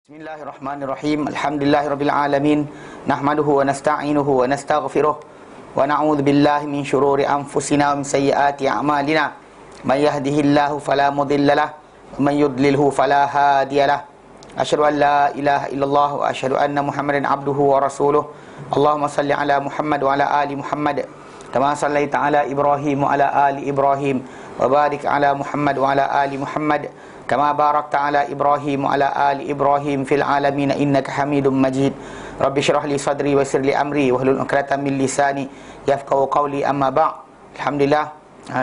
Bismillahirrahmanirrahim. Alhamdulillahirabbil alamin. Nahmaduhu wa nasta'inuhu wa nastaghfiruh wa na'udzu billahi min shururi anfusina wa min sayyiati a'malina. May yahdihillahu fala mudhillalah wa man yudlilhu fala hadiyalah. Asyhadu an la ilaha illallah wa asyhadu anna Muhammadan abduhu wa rasuluh. Allahumma salli ala Muhammad wa ala ali Muhammad kama sallaita ala Ibrahim wa ala ali Ibrahim wa barik ala Muhammad wa ala ali Muhammad kama barakta ala Ibrahim wa ala ali Ibrahim fil alamin innaka Hamidum Majid. Rabbi shrah li sadri wa yassir li amri wahlul 'uqdatam min lisani yafqahu qawli. Amma ba'd. Alhamdulillah,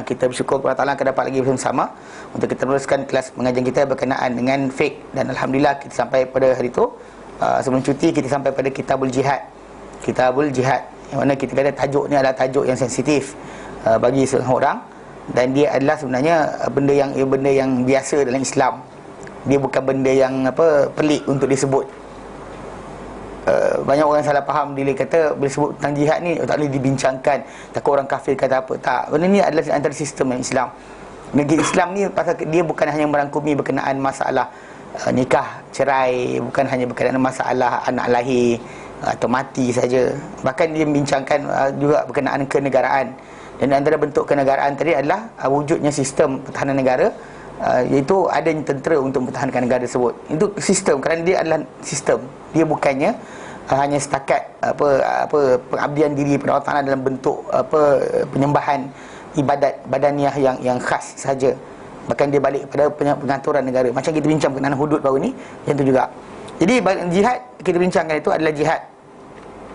kita bersyukur kepada Allah kita dapat lagi bersama untuk kita teruskan kelas pengajian kita berkenaan dengan fiqh. Dan alhamdulillah kita sampai pada hari itu, sebelum cuti kita sampai pada Kitabul Jihad. Kitabul Jihad, yang mana kita kata tajuk ni adalah tajuk yang sensitif bagi seorang orang, dan dia adalah sebenarnya benda yang biasa dalam Islam. Dia bukan benda yang pelik untuk disebut. Banyak orang salah faham bila kata, bila sebut tentang jihad ni tak boleh dibincangkan, takut orang kafir kata apa. Tak, benda ni adalah antara sistem dalam Islam. Negeri Islam ni pasal dia bukan hanya merangkumi berkenaan masalah nikah, cerai, bukan hanya berkenaan masalah anak lahir atau mati saja. Bahkan dia membincangkan juga berkenaan kenegaraan. Dan antara bentuk kenegaraan tadi adalah wujudnya sistem pertahanan negara, iaitu adanya tentera untuk mempertahankan negara tersebut. Itu sistem, kerana dia adalah sistem. Dia bukannya hanya setakat pengabdian diri kepada Allah Taala dalam bentuk penyembahan ibadat badaniah yang khas saja. Bahkan dia balik kepada pengaturan negara. Macam kita bincang berkenaan hudud baru ni, yang itu juga. Jadi jihad kita bincangkan itu adalah jihad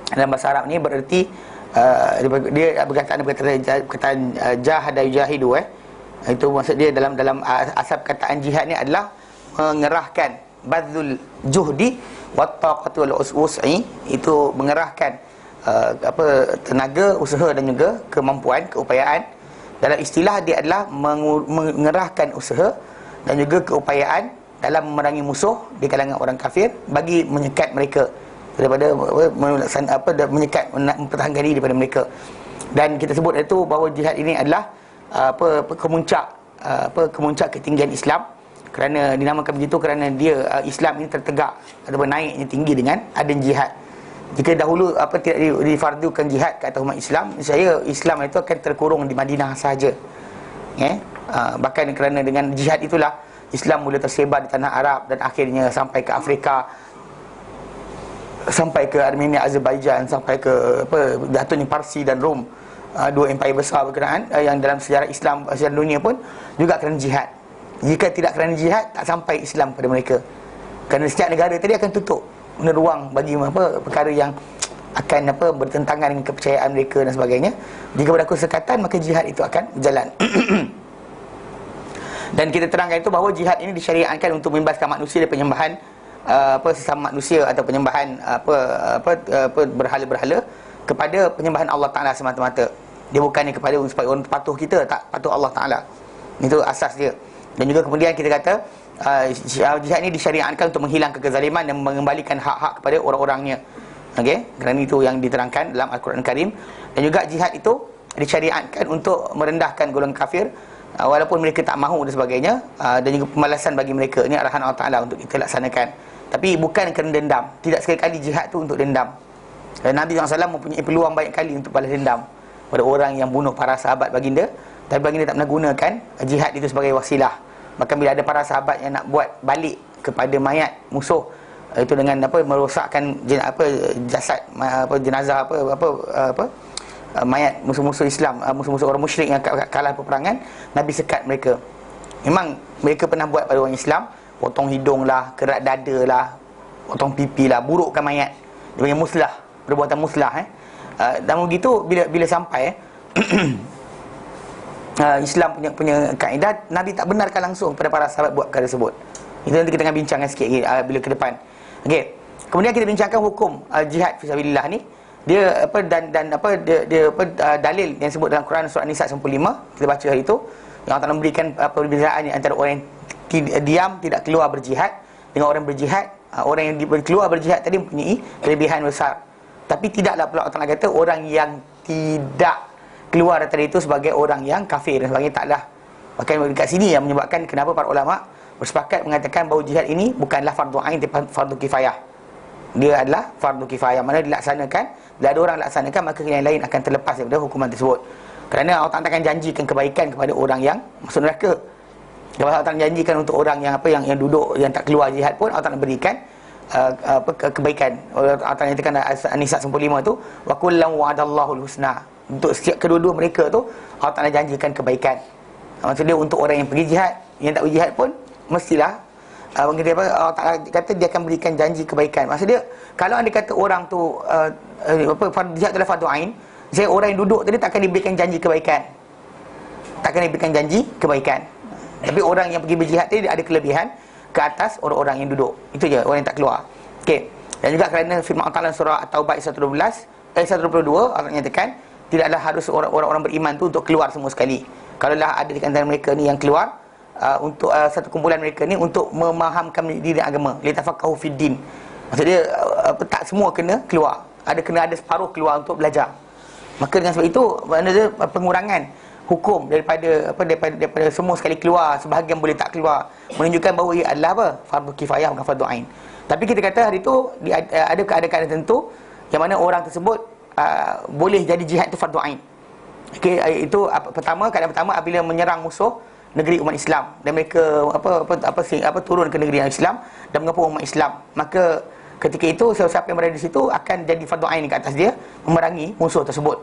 dalam bahasa Arab ni bererti dia perkataan jahada yujahidu. Itu maksud dia dalam asal perkataan jihad ni adalah mengerahkan badzul juhdi wa taqati wal us'i, itu mengerahkan tenaga, usaha dan juga kemampuan, keupayaan. Dalam istilah dia adalah mengerahkan usaha dan juga keupayaan dalam memerangi musuh di kalangan orang kafir bagi menyekat mereka daripada menyekat, mempertahankan diri daripada mereka. Dan kita sebut itu bahawa jihad ini adalah kemuncak ketinggian Islam, kerana dinamakan begitu kerana dia Islam ini tertegak ataupun naiknya tinggi dengan adanya jihad. Jika dahulu tidak difardukan jihad ke atas umat Islam, saya Islam itu akan terkurung di Madinah sahaja. Bahkan kerana dengan jihad itulah Islam mula tersebar di tanah Arab dan akhirnya sampai ke Afrika, sampai ke Armenia, Azerbaijan, sampai ke jatuhnya Parsi dan Rom, dua empire besar berkenaan yang dalam sejarah Islam, sejarah dunia pun juga kerana jihad. Jika tidak kerana jihad, tak sampai Islam pada mereka. Kerana setiap negara tadi akan tutup ruang bagi perkara yang akan bertentangan dengan kepercayaan mereka dan sebagainya. Jika berlaku sekatan, maka jihad itu akan berjalan. Dan kita terangkan itu bahawa jihad ini disyariatkan untuk membebaskan manusia dari penyembahan sesama manusia atau penyembahan berhala-berhala kepada penyembahan Allah Taala semata-mata. Dia bukannya kepada supaya orang patuh kita, tak, patuh Allah Taala. Itu asas dia. Dan juga kemudian kita kata jihad ini disyariatkan untuk menghilangkan kezaliman dan mengembalikan hak-hak kepada orang-orangnya. Okey, kerana itu yang diterangkan dalam Al-Quran Karim. Dan juga jihad itu disyariatkan untuk merendahkan golongan kafir, walaupun mereka tak mahu dan sebagainya, dan juga pembalasan bagi mereka. Ini arahan Allah Taala untuk kita laksanakan. Tapi bukan kerana dendam. Tidak sekali-kali jihad tu untuk dendam. Nabi SAW mempunyai peluang banyak kali untuk balas dendam pada orang yang bunuh para sahabat baginda, tapi baginda tak pernah gunakan jihad itu sebagai wasilah. Bahkan bila ada para sahabat yang nak buat balik kepada mayat musuh, itu dengan merosakkan jasad, jenazah mayat musuh-musuh Islam, musuh-musuh orang musyrik yang kalah peperangan, Nabi sekat mereka. Memang mereka pernah buat pada orang Islam, potong hidung lah, kerat dada lah, potong pipi lah, burukkan mayat. Dia panggil muslah, perbuatan muslah. Dan begitu bila sampai Islam punya kaedah, Nabi tak benarkan langsung kepada para sahabat buat perkara tersebut. Itu nanti kita akan bincangkan sikit bila ke depan. Okey. Kemudian kita bincangkan hukum jihad fisabilillah ni. Dia dalil yang sebut dalam Quran surah An-Nisa 95, kita baca hari itu, yang Allah memberikan perbezaan antara orang yang diam tidak keluar berjihad dengan orang berjihad. Orang yang keluar berjihad tadi mempunyai kelebihan besar. Tapi tidaklah pula Allah kata orang yang tidak keluar dari itu sebagai orang yang kafir dan sebagainya, taklah. Bahkan dekat sini yang menyebabkan kenapa para ulama bersepakat mengatakan bahawa jihad ini bukanlah fardu ain tapi fardu kifayah. Dia adalah fardu kifayah, mana dilaksanakan, bila ada orang laksanakan maka yang lain akan terlepas daripada hukuman tersebut. Kerana Allah Ta'ala akan janjikan kebaikan kepada orang yang masuk neraka. Kalau Allah Ta'ala janjikan untuk orang yang yang duduk, yang tak keluar jihad pun Allah Ta'ala berikan kebaikan. Allah Ta'ala nyatakan An-Nisa 95 tu, wa kullam wa'adallahu al-husna. Untuk setiap kedua-dua mereka tu Allah Ta'ala janjikan kebaikan. Maksud dia untuk orang yang pergi jihad, yang tak pergi jihad pun mestilah Allah Ta'ala kata dia akan berikan janji kebaikan. Maksud dia, kalau anda kata orang tu jihad adalah fardu ain, saya orang yang duduk tadi tak akan diberikan janji kebaikan. Tak akan diberikan janji kebaikan. Tapi orang yang pergi berjihad tadi ada kelebihan ke atas orang-orang yang duduk. Itu je, orang yang tak keluar. Okey. Dan juga kerana firman Allah Ta'ala surah At-Taubah ayat 122 Allah nyatakan tidaklah harus orang-orang beriman tu untuk keluar semua sekali. Kalaulah ada di antara mereka ni yang keluar untuk satu kumpulan mereka ni untuk memahamkan diri agama, litafaqahu fid din. Maksud dia tak semua kena keluar. Kena ada separuh keluar untuk belajar. Maka dengan sebab itu ada pengurangan hukum daripada semua sekali keluar, sebahagian boleh tak keluar, menunjukkan bahawa ia adalah fardu kifayah bukan fardu ain. Tapi kita kata hari itu ada keadaan tertentu yang mana orang tersebut boleh jadi jihad itu fardu ain. Okey, itu keadaan pertama apabila menyerang musuh negeri umat Islam dan mereka turun ke negeri Islam dan mengepung umat Islam, maka ketika itu siapa yang berada di situ akan jadi fardu ain ke atas dia memerangi musuh tersebut.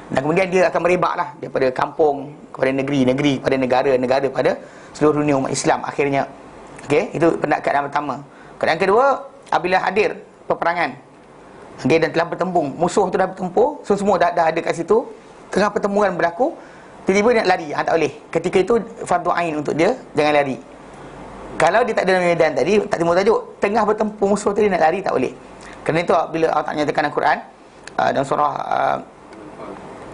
Dan kemudian dia akan merebaklah daripada kampung kepada negeri-negeri, pada negara-negara, pada seluruh dunia umat Islam akhirnya. Okey, itu keadaan pertama. Keadaan kedua, apabila hadir peperangan, okey, dan telah bertembung, musuh tu dah bertempur, semua dah ada kat situ, tengah pertempuran berlaku, tiba-tiba dia nak lari, tak boleh. Ketika itu fardu ain untuk dia, jangan lari. Kalau dia tak ada dalam medan tadi, tak timbul tajuk, tengah bertempur musuh tadi nak lari, tak boleh. Kerana itu bila Allah Ta'ala nyatakan dalam Quran dalam surah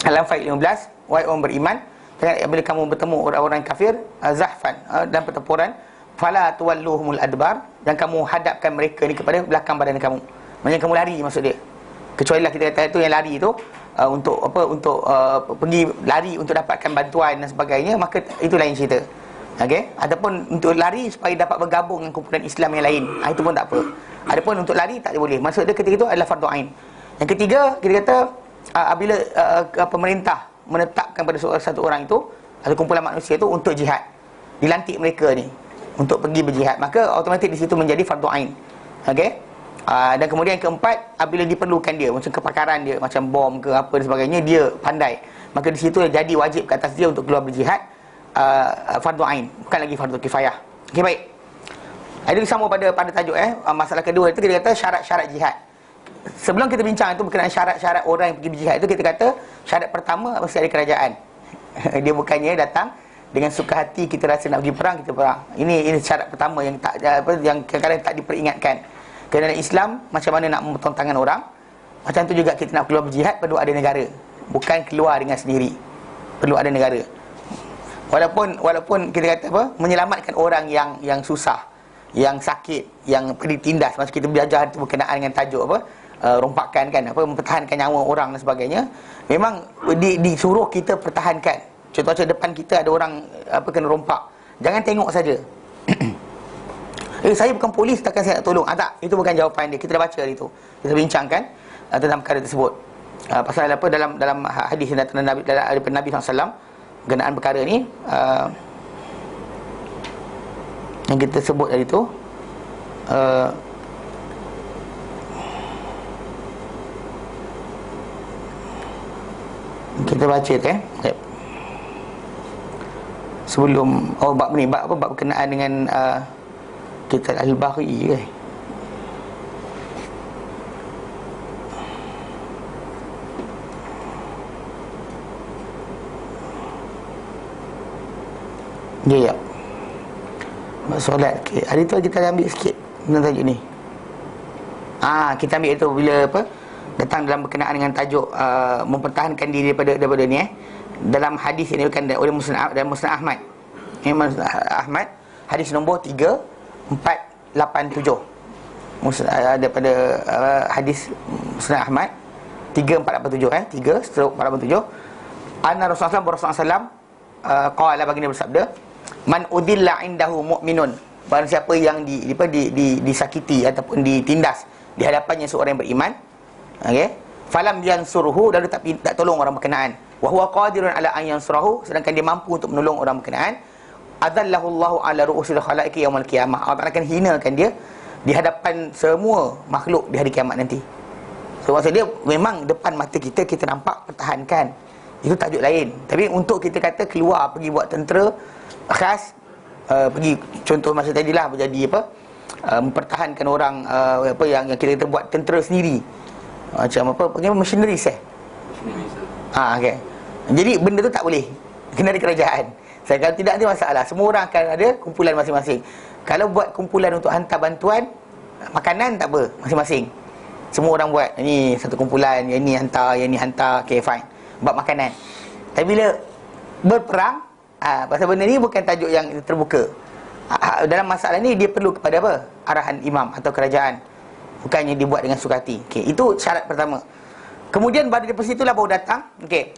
Al-Anfal 15, wahai orang beriman, bila kamu bertemu orang-orang kafir zahfan dalam pertempuran, fala tuwalluhumul adbar, dan kamu hadapkan mereka ni kepada belakang badan kamu. Maksudnya kamu lari, maksud dia. Kecuali lah kita kata itu yang lari tu untuk pergi lari untuk dapatkan bantuan dan sebagainya, maka itu lain cerita. Okey, ataupun untuk lari supaya dapat bergabung dengan kumpulan Islam yang lain, itu pun tak apa. Adapun untuk lari tak boleh. Maksud dia ketika itu adalah fardu ain. Yang ketiga, kita kata apabila pemerintah menetapkan pada satu orang itu atau kumpulan manusia itu untuk jihad, dilantik mereka ni untuk pergi berjihad, maka automatik di situ menjadi fardu ain. Okey. Dan kemudian yang keempat, apabila diperlukan dia, macam kepakaran dia, macam bom ke apa dan sebagainya, dia pandai, maka di situ jadi wajib ke atas dia untuk keluar berjihad, fardu ain, bukan lagi fardu kifayah. Okey, baik. Itu disambung pada tajuk masalah kedua itu, kita kata syarat-syarat jihad. Sebelum kita bincang itu berkenaan syarat-syarat orang yang pergi berjihad itu, kita kata syarat pertama mesti ada kerajaan. Dia bukannya datang dengan suka hati kita rasa nak pergi perang, kita perang. Ini syarat pertama yang yang kadang-kadang tak diperingatkan. Kerana Islam macam mana nak memotong tangan orang, macam tu juga kita nak keluar berjihad perlu ada negara. Bukan keluar dengan sendiri, perlu ada negara. Walaupun kita kata menyelamatkan orang yang susah, yang sakit, yang ditindas. Masa kita belajar itu berkenaan dengan tajuk rompakan kan, mempertahankan nyawa orang dan sebagainya. Memang disuruh kita pertahankan. Contoh-contoh depan kita ada orang kena rompak, jangan tengok saja. Saya bukan polis, takkan saya nak tolong. Tak, itu bukan jawapan dia. Kita dah baca hari itu, kita bincangkan tentang perkara tersebut. Pasal dalam hadis yang datang daripada Nabi SAW berkenaan perkara ni, yang kita sebut tadi tu, kita baca tu sebelum bab ni, bab berkenaan dengan kitab Al-Bahri ke. Ya. Solat. Okay. Hari tu kita ambil sikit tentang tajuk ni. Kita ambil itu bila datang dalam berkenaan dengan tajuk mempertahankan diri daripada ni dalam hadis ini kan oleh Musnad Ahmad. Musnad Ahmad hadis nombor 3487. Daripada hadis Musnad Ahmad 3487 3/487. Anna Rasulullah sallallahu alaihi wasallam qala, baginda bersabda, man udilla indahu mu'minun barang siapa yang disakiti ataupun ditindas di hadapannya seorang yang beriman, okey, falam yansurhu, lalu tak tolong orang berkenaan, wa huwa qadirun ala an yansurahu, sedangkan dia mampu untuk menolong orang berkenaan, adallahu Allahu ala ru'usil khalaiqi yaumil qiyamah, Allah akan hinakan dia di hadapan semua makhluk di hari kiamat nanti. So maksud dia, memang depan mata kita nampak, pertahankan, itu tajuk lain. Tapi untuk kita kata keluar pergi buat tentera khas, pergi contoh masa tadilah menjadi mempertahankan orang, yang kita buat tentera sendiri, macam panggil missionaries okey. Jadi benda tu tak boleh, kena ada kerajaan. Kalau tidak ada masalah, semua orang akan ada kumpulan masing-masing. Kalau buat kumpulan untuk hantar bantuan makanan, tak apa, masing-masing semua orang buat, ni satu kumpulan, yang ni hantar, okey fine, buat makanan. Tapi bila berperang, pasal benda ni bukan tajuk yang terbuka. Dalam masalah ni dia perlu kepada apa? Arahan imam atau kerajaan, bukannya dibuat dengan suka hati. Okey, itu syarat pertama. Kemudian daripada situlah baru datang, okey,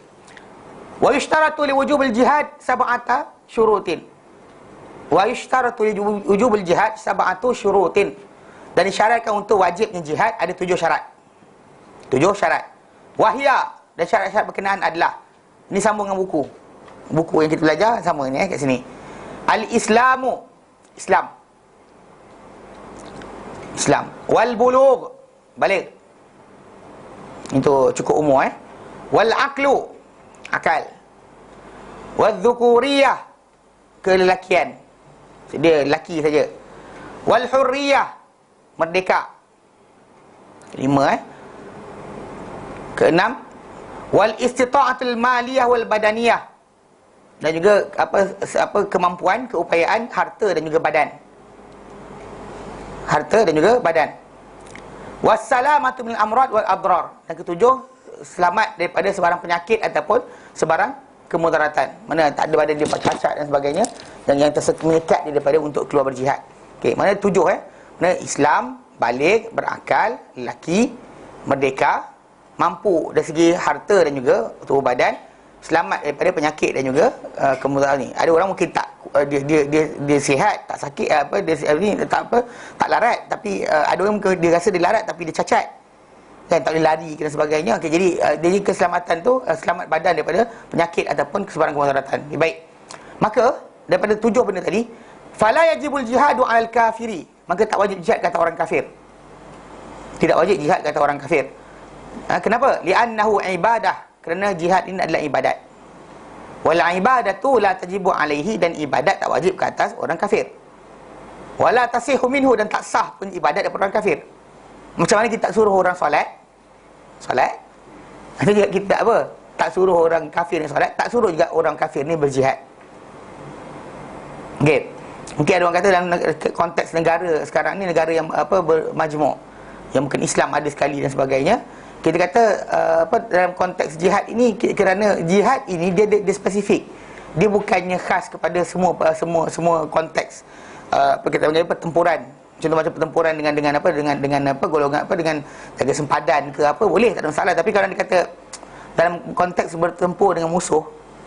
wa yushtaratu li wujubil jihad sab'ata syurutin. Wa yushtaratu li wujubil jihad sab'atu syurutin. Dan disyaratkan untuk wajibnya jihad ada 7 syarat. 7 syarat. Wahia, dan syarat-syarat berkenaan adalah, ini sambung dengan buku yang kita belajar sama ni kat sini. Al-Islamu, Islam. Wal bulugh, balik. Itu cukup umur Wal aqlu, akal. Wal dhukuriyah, kelelakian. Dia lelaki saja. Wal hurriyah, merdeka. 5 Keenam, wal istita'atul maliyah wal badaniyah, dan juga kemampuan, keupayaan harta dan juga badan. Wassalamatu minal amrad wal adrar, dan ketujuh, selamat daripada sebarang penyakit ataupun sebarang kemudaratan. Mana tak ada badan dia cacat dan sebagainya, dan yang mengikat dia daripada untuk keluar berjihad. Okey, mana 7 mana Islam, balik, berakal, lelaki, merdeka, mampu dari segi harta dan juga tubuh badan, selamat daripada penyakit dan juga kemudaratan ni. Ada orang mungkin tak, dia sihat, tak sakit, tak larat, tapi ada orang mungkin dia rasa dia larat tapi dia cacat, kan, tak boleh lari dan sebagainya. Okey, jadi dia keselamatan tu, selamat badan daripada penyakit ataupun sebarang kemudaratan. Okay, baik. Maka daripada 7 benda tadi, fala yajibul jihadu 'alal kafiri, maka tak wajib jihad kata orang kafir. Tidak wajib jihad kata orang kafir. Kenapa? Li'annahu ibadah, kerana jihad ini adalah ibadat. Wal ibadatu la tajibu alaihi, dan ibadat tak wajib ke atas orang kafir. Wala tasihu minhu, dan tak sah pun ibadat daripada orang kafir. Macam mana kita tak suruh orang solat? Itu juga kita tak suruh orang kafir ni solat, tak suruh juga orang kafir ni berjihad. Okey. Mungkin ada orang kata dalam konteks negara sekarang ni, negara yang bermajmuk, yang mungkin Islam ada sekali dan sebagainya, kita kata dalam konteks jihad ini, kerana jihad ini dia spesifik. Dia bukannya khas kepada semua konteks. Kita panggil pertempuran. Contoh macam pertempuran dengan golongan dengan jaga sempadan ke boleh, tak ada masalah. Tapi kalau dia kata dalam konteks bertempur dengan musuh,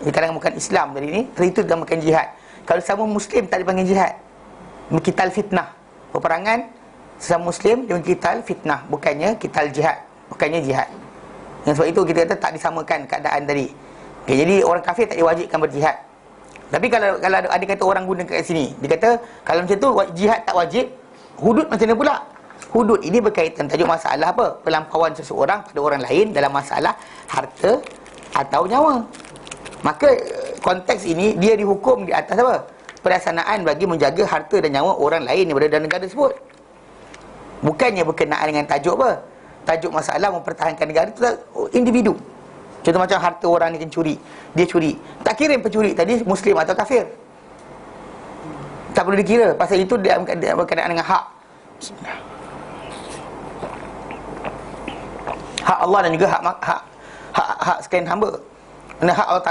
kadang bukan Islam tadi ni, itu dinamakan jihad. Kalau sama Muslim tak dipanggil jihad, mengkital fitnah. Peperangan sesama Muslim dia mengkital fitnah, bukannya kital jihad, bukannya jihad. Yang sebab itu kita kata tak disamakan keadaan tadi. Okay, jadi orang kafir tak diwajibkan berjihad. Tapi kalau ada kata orang guna kat sini, dia kata kalau macam tu jihad tak wajib, hudud macam mana pula? Hudud ini berkaitan tajuk masalah pelampauan seseorang pada orang lain dalam masalah harta atau nyawa. Maka konteks ini dia dihukum di atas pelaksanaan bagi menjaga harta dan nyawa orang lain yang berada dalam negara tersebut. Bukannya berkenaan dengan tajuk tajuk masalah mempertahankan negara itu individu. Contoh macam harta orang ni curi, dia curi, tak kira pencuri tadi Muslim atau kafir, tak perlu dikira, pasal itu dia berkenaan dengan hak Allah dan juga hak sekalian hamba. Kerana hak Allah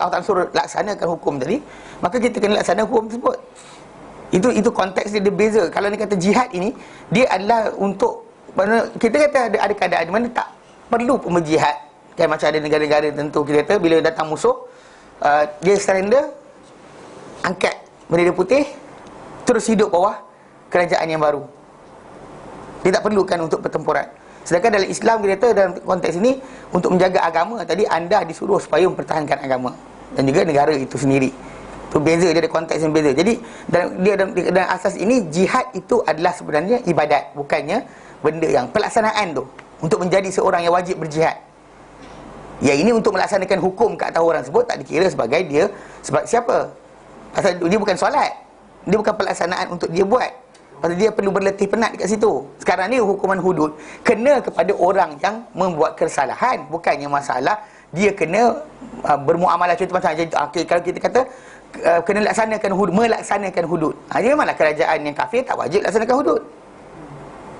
Ta'ala suruh laksanakan hukum tadi, maka kita kena laksanakan hukum tersebut. Itu konteks dia beza. Kalau ni kata jihad ini, dia adalah untuk, kita kata ada keadaan di mana tak perlu pun berjihad. Kan macam ada negara-negara tentu, kita kata bila datang musuh, dia surrender, angkat bendera putih, terus hidup bawah kerajaan yang baru. Dia tak perlukan untuk pertempuran. Sedangkan dalam Islam kita kata dalam konteks ini, untuk menjaga agama tadi, anda disuruh supaya mempertahankan agama dan juga negara itu sendiri. Itu beza, dia ada konteks yang beza. Jadi dalam asas ini, jihad itu adalah sebenarnya ibadat, bukannya benda yang pelaksanaan tu untuk menjadi seorang yang wajib berjihad. Ya, ini untuk melaksanakan hukum ke atas orang tersebut, tak dikira sebagai dia sebab siapa. Pasal dia bukan solat, dia bukan pelaksanaan untuk dia buat. Pasal dia perlu berletih penat dekat situ. Sekarang ni hukuman hudud kena kepada orang yang membuat kesalahan, bukannya masalah dia kena bermuamalah. Contoh macam okay, kalau kita kata kena laksanakan hudud, melaksanakan hudud. Dia memanglah kerajaan yang kafir tak wajib laksanakan hudud.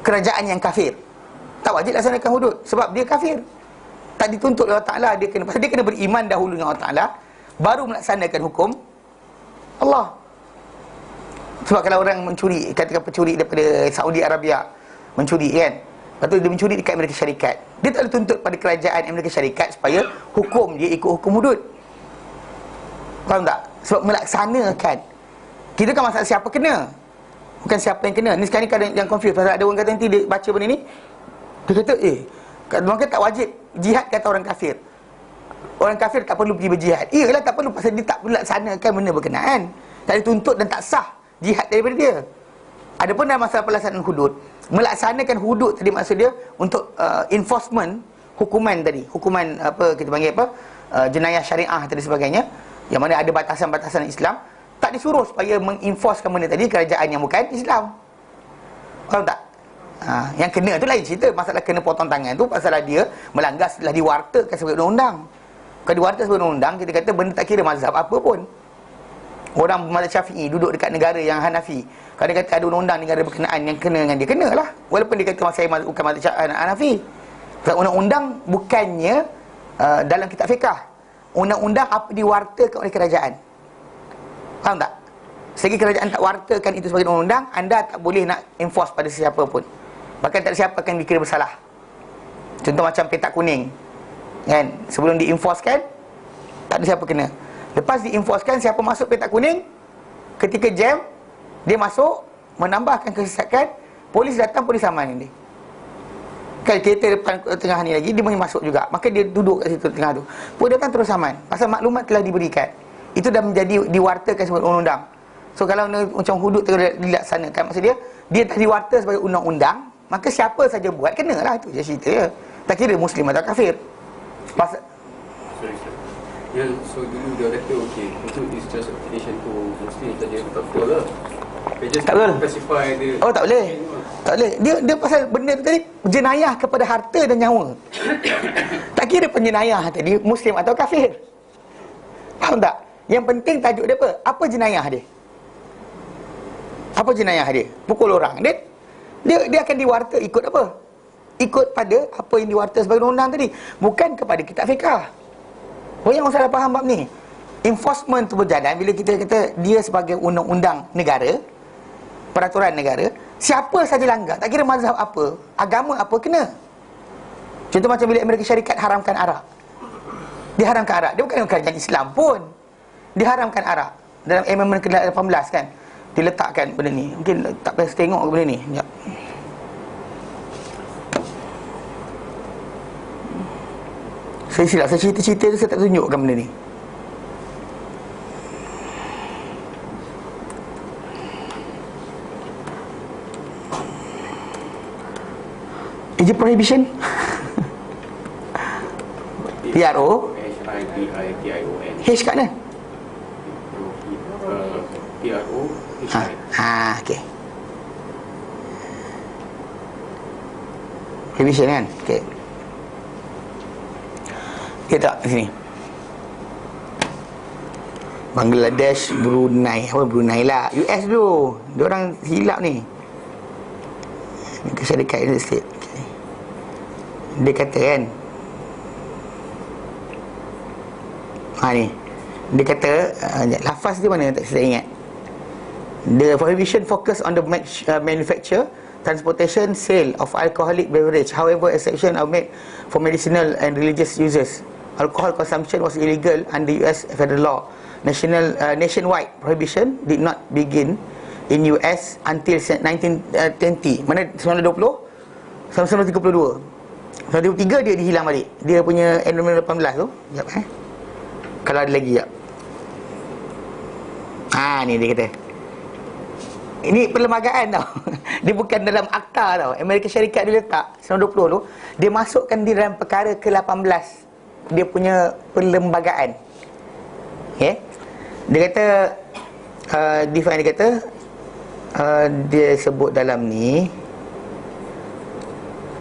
Kerajaan yang kafir tak wajib laksanakan hudud sebab dia kafir. Tak dituntut oleh Allah Ta'ala, dia kena, pasal dia kena beriman dahulu dengan Allah Ta'ala, baru melaksanakan hukum Allah. Sebab kalau orang mencuri, katakan pencuri daripada Saudi Arabia mencuri kan, lepas tu dia mencuri dekat Amerika Syarikat, dia tak dituntut pada kerajaan Amerika Syarikat supaya hukum dia ikut hukum hudud. Faham tak? Sebab melaksanakan. Kita kan masalah siapa kena, bukan siapa yang kena. Ni sekarang ni kadang yang confuse. Pasal ada orang kata nanti dia baca benda ni, dia kata orang kata tak wajib jihad, kata orang kafir. Orang kafir tak perlu pergi berjihad. Iyalah tak perlu, pasal dia tak perlu laksanakan benda berkenaan. Tak dituntut dan tak sah jihad daripada dia. Adapun dalam masalah pelaksanaan hudud, melaksanakan hudud tadi maksud dia untuk enforcement hukuman tadi. Hukuman apa kita panggil apa? Jenayah syariah tadi sebagainya, yang mana ada batasan-batasan Islam, tak disuruh supaya mengenforcekan benda tadi kerajaan yang bukan Islam. Faham tak? Yang kena tu lain cerita. Masalah kena potong tangan tu pasal dia melanggar setelah diwartakan sebagai undang-undang. Kalau diwartakan sebagai undang-undang, kita kata benda tak kira mazhab apa pun. Orang mazhab Syafi'i duduk dekat negara yang Hanafi, kalau dia kata ada undang-undang negara berkenaan yang kena dengan dia, kenalah. Walaupun dia kata saya bukan mazhab Hanafi. Sebab undang-undang bukannya dalam kitab fiqah. Undang-undang apa diwartakan oleh kerajaan. Faham tak? Selagi kerajaan tak wartakan itu sebagai undang-undang, anda tak boleh nak enforce pada sesiapa pun. Bahkan tak ada siapa akan dikira bersalah. Contoh macam petak kuning kan, sebelum di-enforcekan tak ada siapa kena. Lepas di-enforcekan, siapa masuk petak kuning, ketika jam dia masuk menambahkan kesesakan, polis datang, polis aman dia. Kan kereta depan tengah ni lagi, dia boleh masuk juga, maka dia duduk kat situ tengah tu, polis datang terus aman. Pasal maklumat telah diberikan. Itu dah menjadi diwartakan sebagai undang-undang. So kalau macam hudud dilaksanakan, maksud dia dah diwarta sebagai undang-undang, maka siapa saja buat kenalah. Itu je cerita dia. Tak kira Muslim atau kafir. Pasal ya, so dulu dia kata okey, hudud is just application to Muslim saja, tak betul lah. Tak betul. Specify dia. Oh tak boleh. Tak boleh. Dia pasal benda tu tadi jenayah kepada harta dan nyawa. Tak kira penjenayah tadi Muslim atau kafir. Faham tak? Yang penting tajuk dia apa? Apa jenayah dia? Apa jenayah dia? Pukul orang. Dia akan diwarta ikut apa? Ikut pada apa yang diwarta sebagai undang tadi, bukan kepada kitab fiqah. Banyak orang salah faham bab ni. Enforcement tu berjalan bila kita kata dia sebagai undang-undang negara, peraturan negara, siapa saja langgar, tak kira mazhab apa, agama apa, kena. Contoh macam bila Amerika Syarikat haramkan arak. Dia haramkan arak. Dia bukan kerajaan Islam pun. Dia haramkan arak. Dalam amendment ke-18 kan, diletakkan benda ni. Mungkin tak payah tengok benda ni. Sekejap. Saya silap, saya cerita-cerita tu saya tak tunjukkan benda ni. Is it prohibition? PRO H kat mana? PRO okey. Prohibition kan? Okey. Okay tak? Sini Bangladesh, Brunei. Apa Brunei lah? US dulu. Diorang hilap ni. Syarikat United States. Okay. Dia kata kan, ni dia kata lafaz dia mana tak saya ingat. The prohibition focus on the manufacture, transportation, sale of alcoholic beverage. However, exceptions are made for medicinal and religious uses. Alcohol consumption was illegal under US federal law. Nationwide prohibition did not begin in US until 1920. Mana 1920? 1932. 1933 dia dihilang balik. Dia punya endowment 18 tu. Sekejap kalau ada lagi tak. Ni dia kata. Ini perlembagaan tau. Dia bukan dalam akta tau. Amerika Syarikat dia letak 1920 tu, dia masukkan di dalam perkara ke-18 dia punya perlembagaan. Okay. Dia kata define, dia kata dia sebut dalam ni,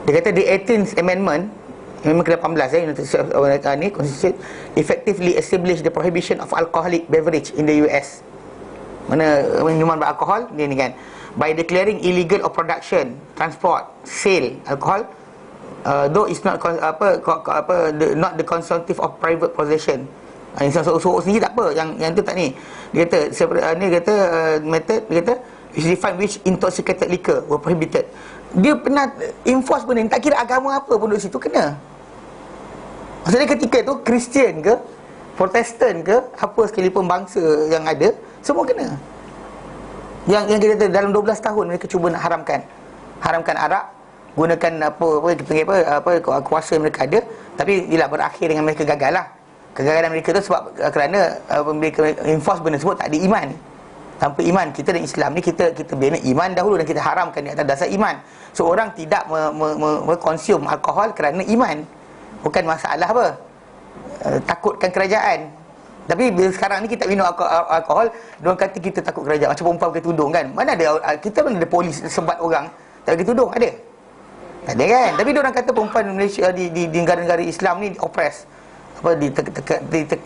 dia kata the 18th Amendment, Amendment ke-18 ni Constitution effectively establish the prohibition of alcoholic beverage in the US. Mana minuman beralkohol dia ni kan, by declaring illegal of production, transport, sale alcohol, though it's not not the consumptive of private possession. Yang so sendiri tak apa, yang tu tak ni. Dia kata ni kata method, dia kata which define which intoxicated liquor were prohibited. Dia pernah enforce benda ni, tak kira agama apa pun duduk situ kena. Maksudnya ketika tu Kristian ke, Protestan ke, apa sekalipun bangsa yang ada, semua kena. Yang kita kata dalam 12 tahun mereka cuba nak haramkan arak, gunakan kuasa mereka ada, tapi bila berakhir dengan mereka gagal lah. Kegagalan mereka tu sebab kerana mereka enforce benda sebut tak ada iman. Tanpa iman, kita dan Islam ni kita bina iman dahulu dan kita haramkan di atas dasar iman. So orang tidak konsum alkohol kerana iman. Bukan masalah apa, takutkan kerajaan. Tapi bila sekarang ni kita minum alkohol, diorang kata kita takut kerajaan. Macam perempuan pakai tudung kan. Mana ada, kita mana ada polis sebat orang tak pakai tudung, ada? Tak ada kan. Tapi diorang kata perempuan Malaysia di negara-negara Islam ni oppress,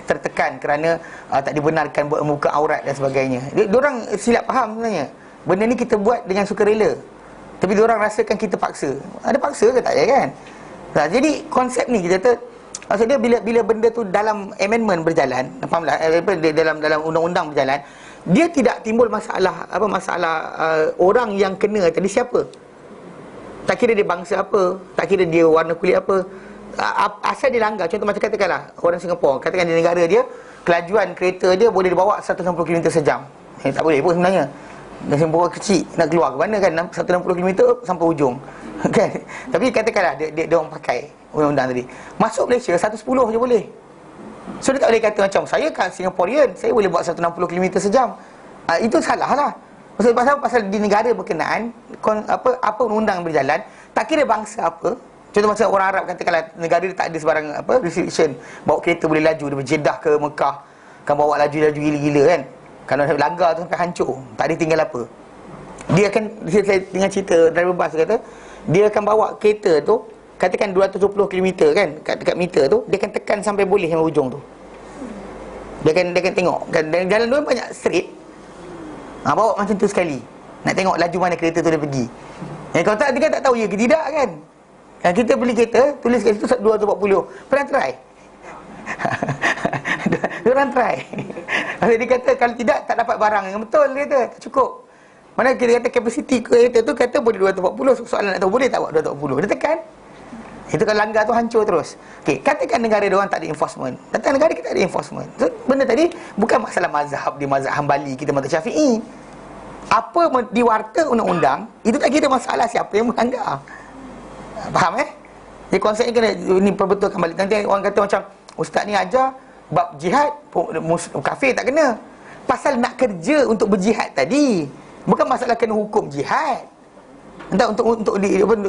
tertekan kerana tak dibenarkan buat muka aurat dan sebagainya. Diorang silap faham sebenarnya. Benda ni kita buat dengan sukarela, tapi diorang rasakan kita paksa. Ada paksa ke tak ada kan? Jadi konsep ni kita kata, maksudnya bila benda tu dalam amendment berjalan, dalam undang-undang berjalan, dia tidak timbul masalah orang yang kena tadi siapa. Tak kira dia bangsa apa, tak kira dia warna kulit apa, asal dia langgar. Contoh macam katakanlah orang Singapura, katakan di negara dia kelajuan kereta dia boleh dibawa 160 km sejam. Tak boleh pun sebenarnya. Dan Singapura kecil, nak keluar ke mana kan, 160 km sampai ujung. Kan? Tapi katakanlah dia orang pakai undang-undang tadi, masuk Malaysia 110 je boleh. So dia tak boleh kata macam saya kan Singaporean, saya boleh buat 160 km sejam. Itu salah lah. Pasal di negara berkenaan apa undang berjalan, tak kira bangsa apa. Contoh macam orang Arab, katakanlah negara dia tak ada sebarang restriction, bawa kereta boleh laju dari Jeddah ke Mekah, kan bawa laju gila-gila kan. Kalau langgar tu sampai hancur, tak ada tinggal apa. Dia akan, saya dengan cerita driver bus kata, dia akan bawa kereta tu, katakan 270 km kan, dekat meter tu, dia akan tekan sampai boleh sampai ujung tu. Dia akan tengok kan, dan jalan tu banyak straight. Bawa macam tu sekali, nak tengok laju mana kereta tu dia pergi. Kalau tak, dia kan tak tahu ya ke tidak kan. Kita beli kereta, tulis kat situ 240. Pernah try? Diorang try. Dia kata kalau tidak, tak dapat barang yang betul. Dia kata tak cukup. Mana kita kata kapasiti kereta tu kata boleh 240. Soalan nak tahu boleh tak buat 240. Dia tekan. Itu kalau langgar tu hancur terus. Okey, katakan negara diorang tak ada enforcement, datang negara kita ada enforcement. So, benda tadi bukan masalah mazhab, di mazhab Hambali, kita mazhab Syafi'i. Apa diwarta undang-undang, itu tak kira masalah siapa yang melanggar. Faham Jadi konsepnya kena ni perbetulkan balik. Nanti orang kata macam ustaz ni ajar bab jihad, kafir tak kena. Pasal nak kerja untuk berjihad tadi, bukan masalah kena hukum jihad. Entah untuk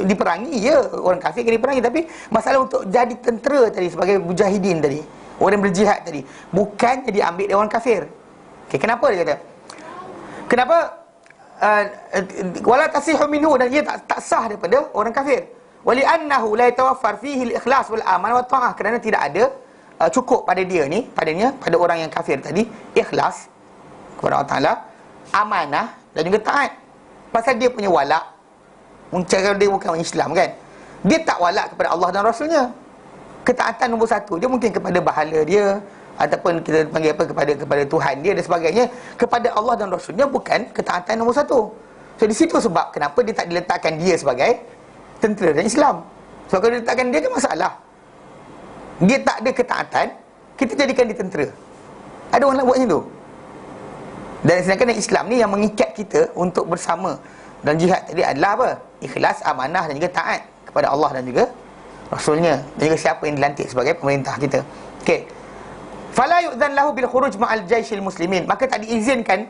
diperangi ya, orang kafir kena diperangi, tapi masalah untuk jadi tentera tadi, sebagai mujahidin tadi, orang yang berjihad tadi, bukan jadi ambil dia orang kafir. Okey, kenapa dia kata? Kenapa wala tasihu minhu, dan ia tak sah daripada orang kafir. Wali annahu la yatawaffar fihi al-ikhlas wal aman wa ta'ah, kerana tidak ada cukup pada pada orang yang kafir tadi ikhlas kepada Allah Taala, amanah dan juga taat. Pasal dia punya walak, cara dia bukan orang Islam kan, dia tak walak kepada Allah dan Rasulnya. Ketaatan nombor satu dia mungkin kepada bahala dia, ataupun kita panggil kepada Tuhan dia dan sebagainya. Kepada Allah dan Rasulnya bukan ketaatan nombor satu. So di situ sebab kenapa dia tak diletakkan dia sebagai tentera dan Islam. Sebab kalau diletakkan dia kan masalah. Dia tak ada ketaatan, kita jadikan dia tentera. Ada orang nak buat macam tu. Dan sedangkan Islam ni yang mengikat kita untuk bersama. Dan jihad tadi adalah apa? Ikhlas, amanah dan juga taat kepada Allah dan juga Rasulnya, dan juga siapa yang dilantik sebagai pemerintah kita. Okey. Fala yu'dhan lahu bil khuruj ma'al jaisil muslimin. Maka tak diizinkan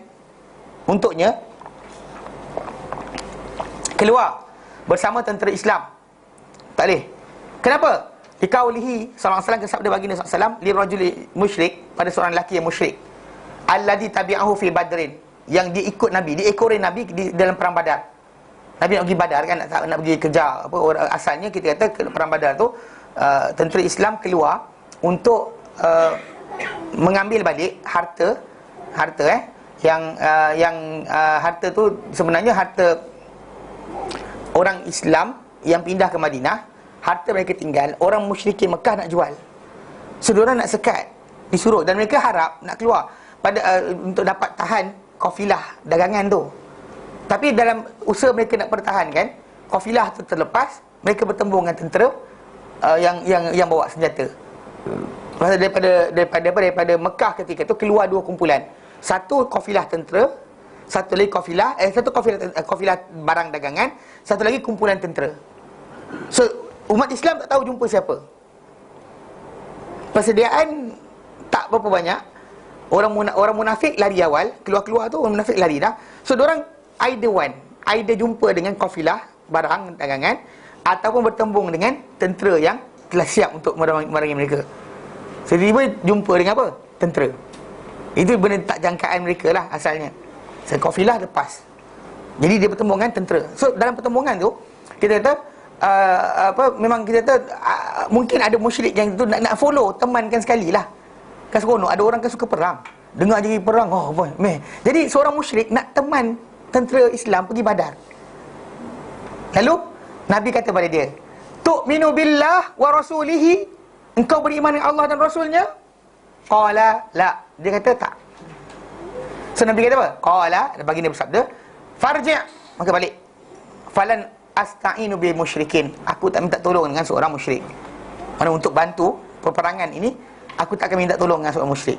untuknya keluar bersama tentera Islam. Tak boleh. Kenapa? Dikaulihi sallallahu alaihi wasallam, sabda baginda sallallahu alaihi wasallam, li rajuli musyrik, pada seorang lelaki yang musyrik, alladhi tabi'ahu fi badrin, yang diikut Nabi, diekori Nabi di dalam perang Badar. Nabi nak pergi Badar kan, nak pergi kejar apa orang, asalnya kita kata perang Badar tu tentera Islam keluar untuk mengambil balik harta yang harta tu sebenarnya harta orang Islam yang pindah ke Madinah. Harta mereka tinggal, orang musyrikin Mekah nak jual. So diorang nak sekat, disuruh, dan mereka harap nak keluar pada untuk dapat tahan kafilah dagangan tu. Tapi dalam usaha mereka nak pertahankan kafilah tu terlepas, mereka bertembung dengan tentera yang bawa senjata. Masa daripada Mekah ketika tu keluar dua kumpulan. Satu kafilah tentera, satu lagi kafilah barang dagangan, satu lagi kumpulan tentera. So umat Islam tak tahu jumpa siapa. Persediaan tak berapa banyak. Orang munafik lari awal, keluar tu orang munafik lari dah. So diorang either jumpa dengan kafilah barang dagangan ataupun bertembung dengan tentera yang telah siap untuk memerangi mereka. So tiba jumpa dengan apa? Tentera. Itu benda tak jangkaan mereka lah asalnya. So kafilah lepas, jadi dia bertembung dengan tentera. So dalam pertembungan tu kita kata memang kita kata mungkin ada musyrik yang tu nak follow, temankan sekali lah. Kan seronok, ada orang kan suka perang, dengar jadi perang, oh boy, meh. Jadi seorang musyrik nak teman tentera Islam pergi Badar. Lalu Nabi kata pada dia, tu'minu billah wa rasulihi, engkau beriman dengan Allah dan Rasulnya? Qala la, dia kata tak. So Nabi kata apa? Qala, baginda bersabda, farji', maka balik. Falan asta'inu bil musyrikin, aku tak minta tolong dengan seorang musyrik. Mana untuk bantu peperangan ini, aku tak akan minta tolong dengan seorang musyrik.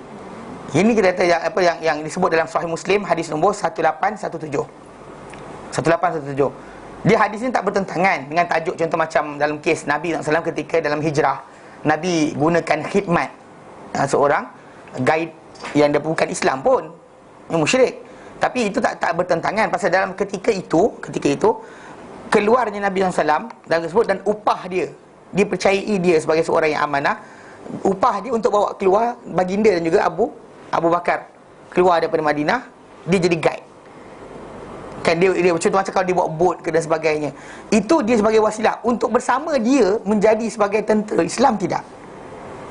Ini kita kata yang disebut dalam Sahih Muslim, hadis nombor 1817. 1817. Dia hadis ini tak bertentangan dengan tajuk, contoh macam dalam kes Nabi SAW ketika dalam hijrah, Nabi gunakan khidmat seorang guide yang dia bukan Islam pun, yang musyrik. Tapi itu tak bertentangan, pasal dalam ketika itu keluarnya Nabi SAW dalam tersebut, dan upah dia, dipercayai dia sebagai seorang yang amanah, upah dia untuk bawa keluar baginda dan juga Abu Bakar keluar daripada Madinah, dia jadi guide. Kan dia contoh macam kalau dia bawa bot ke dan sebagainya, itu dia sebagai wasilah untuk bersama dia menjadi sebagai tentera Islam. Tidak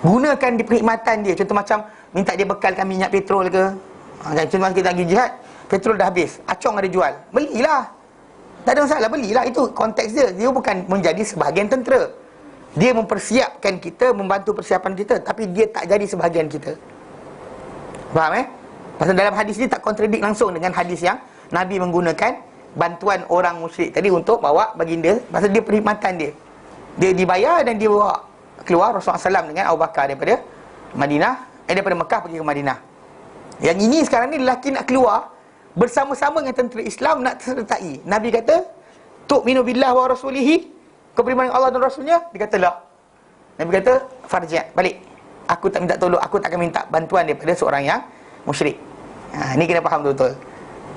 gunakan di perkhidmatan dia, contoh macam minta dia bekalkan minyak petrol ke, contoh macam kita lagi jihad, petrol dah habis, acong ada jual, belilah, tak ada masalah, belilah. Itu konteks dia. Dia bukan menjadi sebahagian tentera, dia mempersiapkan kita, membantu persiapan kita, tapi dia tak jadi sebahagian kita. Faham Pasal dalam hadis ni tak kontradik langsung dengan hadis yang Nabi menggunakan bantuan orang musyrik tadi untuk bawa baginda. Pasal dia perkhidmatan dia dibayar dan dia bawa keluar Rasulullah SAW dengan Abu Bakar daripada Madinah, daripada Mekah pergi ke Madinah. Yang ini sekarang ni lelaki nak keluar bersama-sama dengan tentera Islam, nak sertai. Nabi kata, tu'minu billah wa rasulihi, kau beriman dengan Allah dan Rasulnya? Dia kata la. Nabi kata, farji', balik. Aku tak minta tolong, aku tak akan minta bantuan daripada seorang yang musyrik. Ni kena faham betul-betul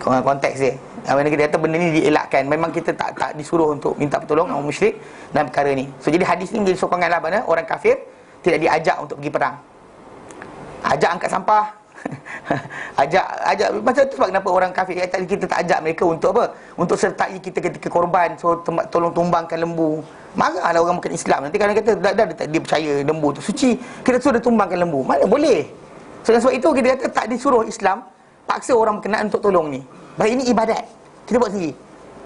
konteks dia. Mana kita kata benda ni dielakkan, memang kita tak disuruh untuk minta pertolongan orang musyrik dalam perkara ni. So jadi hadis ni menjadi sokongan lah mana orang kafir tidak diajak untuk pergi perang. Ajak angkat sampah. ajak macam tu sebab kenapa orang kafir kita tak ajak mereka untuk apa? Untuk sertai kita ketika korban, so tolong tumbangkan lembu. Marahlah orang bukan Islam. Nanti kalau kata dah dia percaya lembu tu suci, kita suruh dia tumbangkan lembu. Mana boleh. So sebab itu kita kata tak disuruh Islam paksa orang berkenaan untuk tolong ni. Baik, ini ibadat, kita buat sendiri.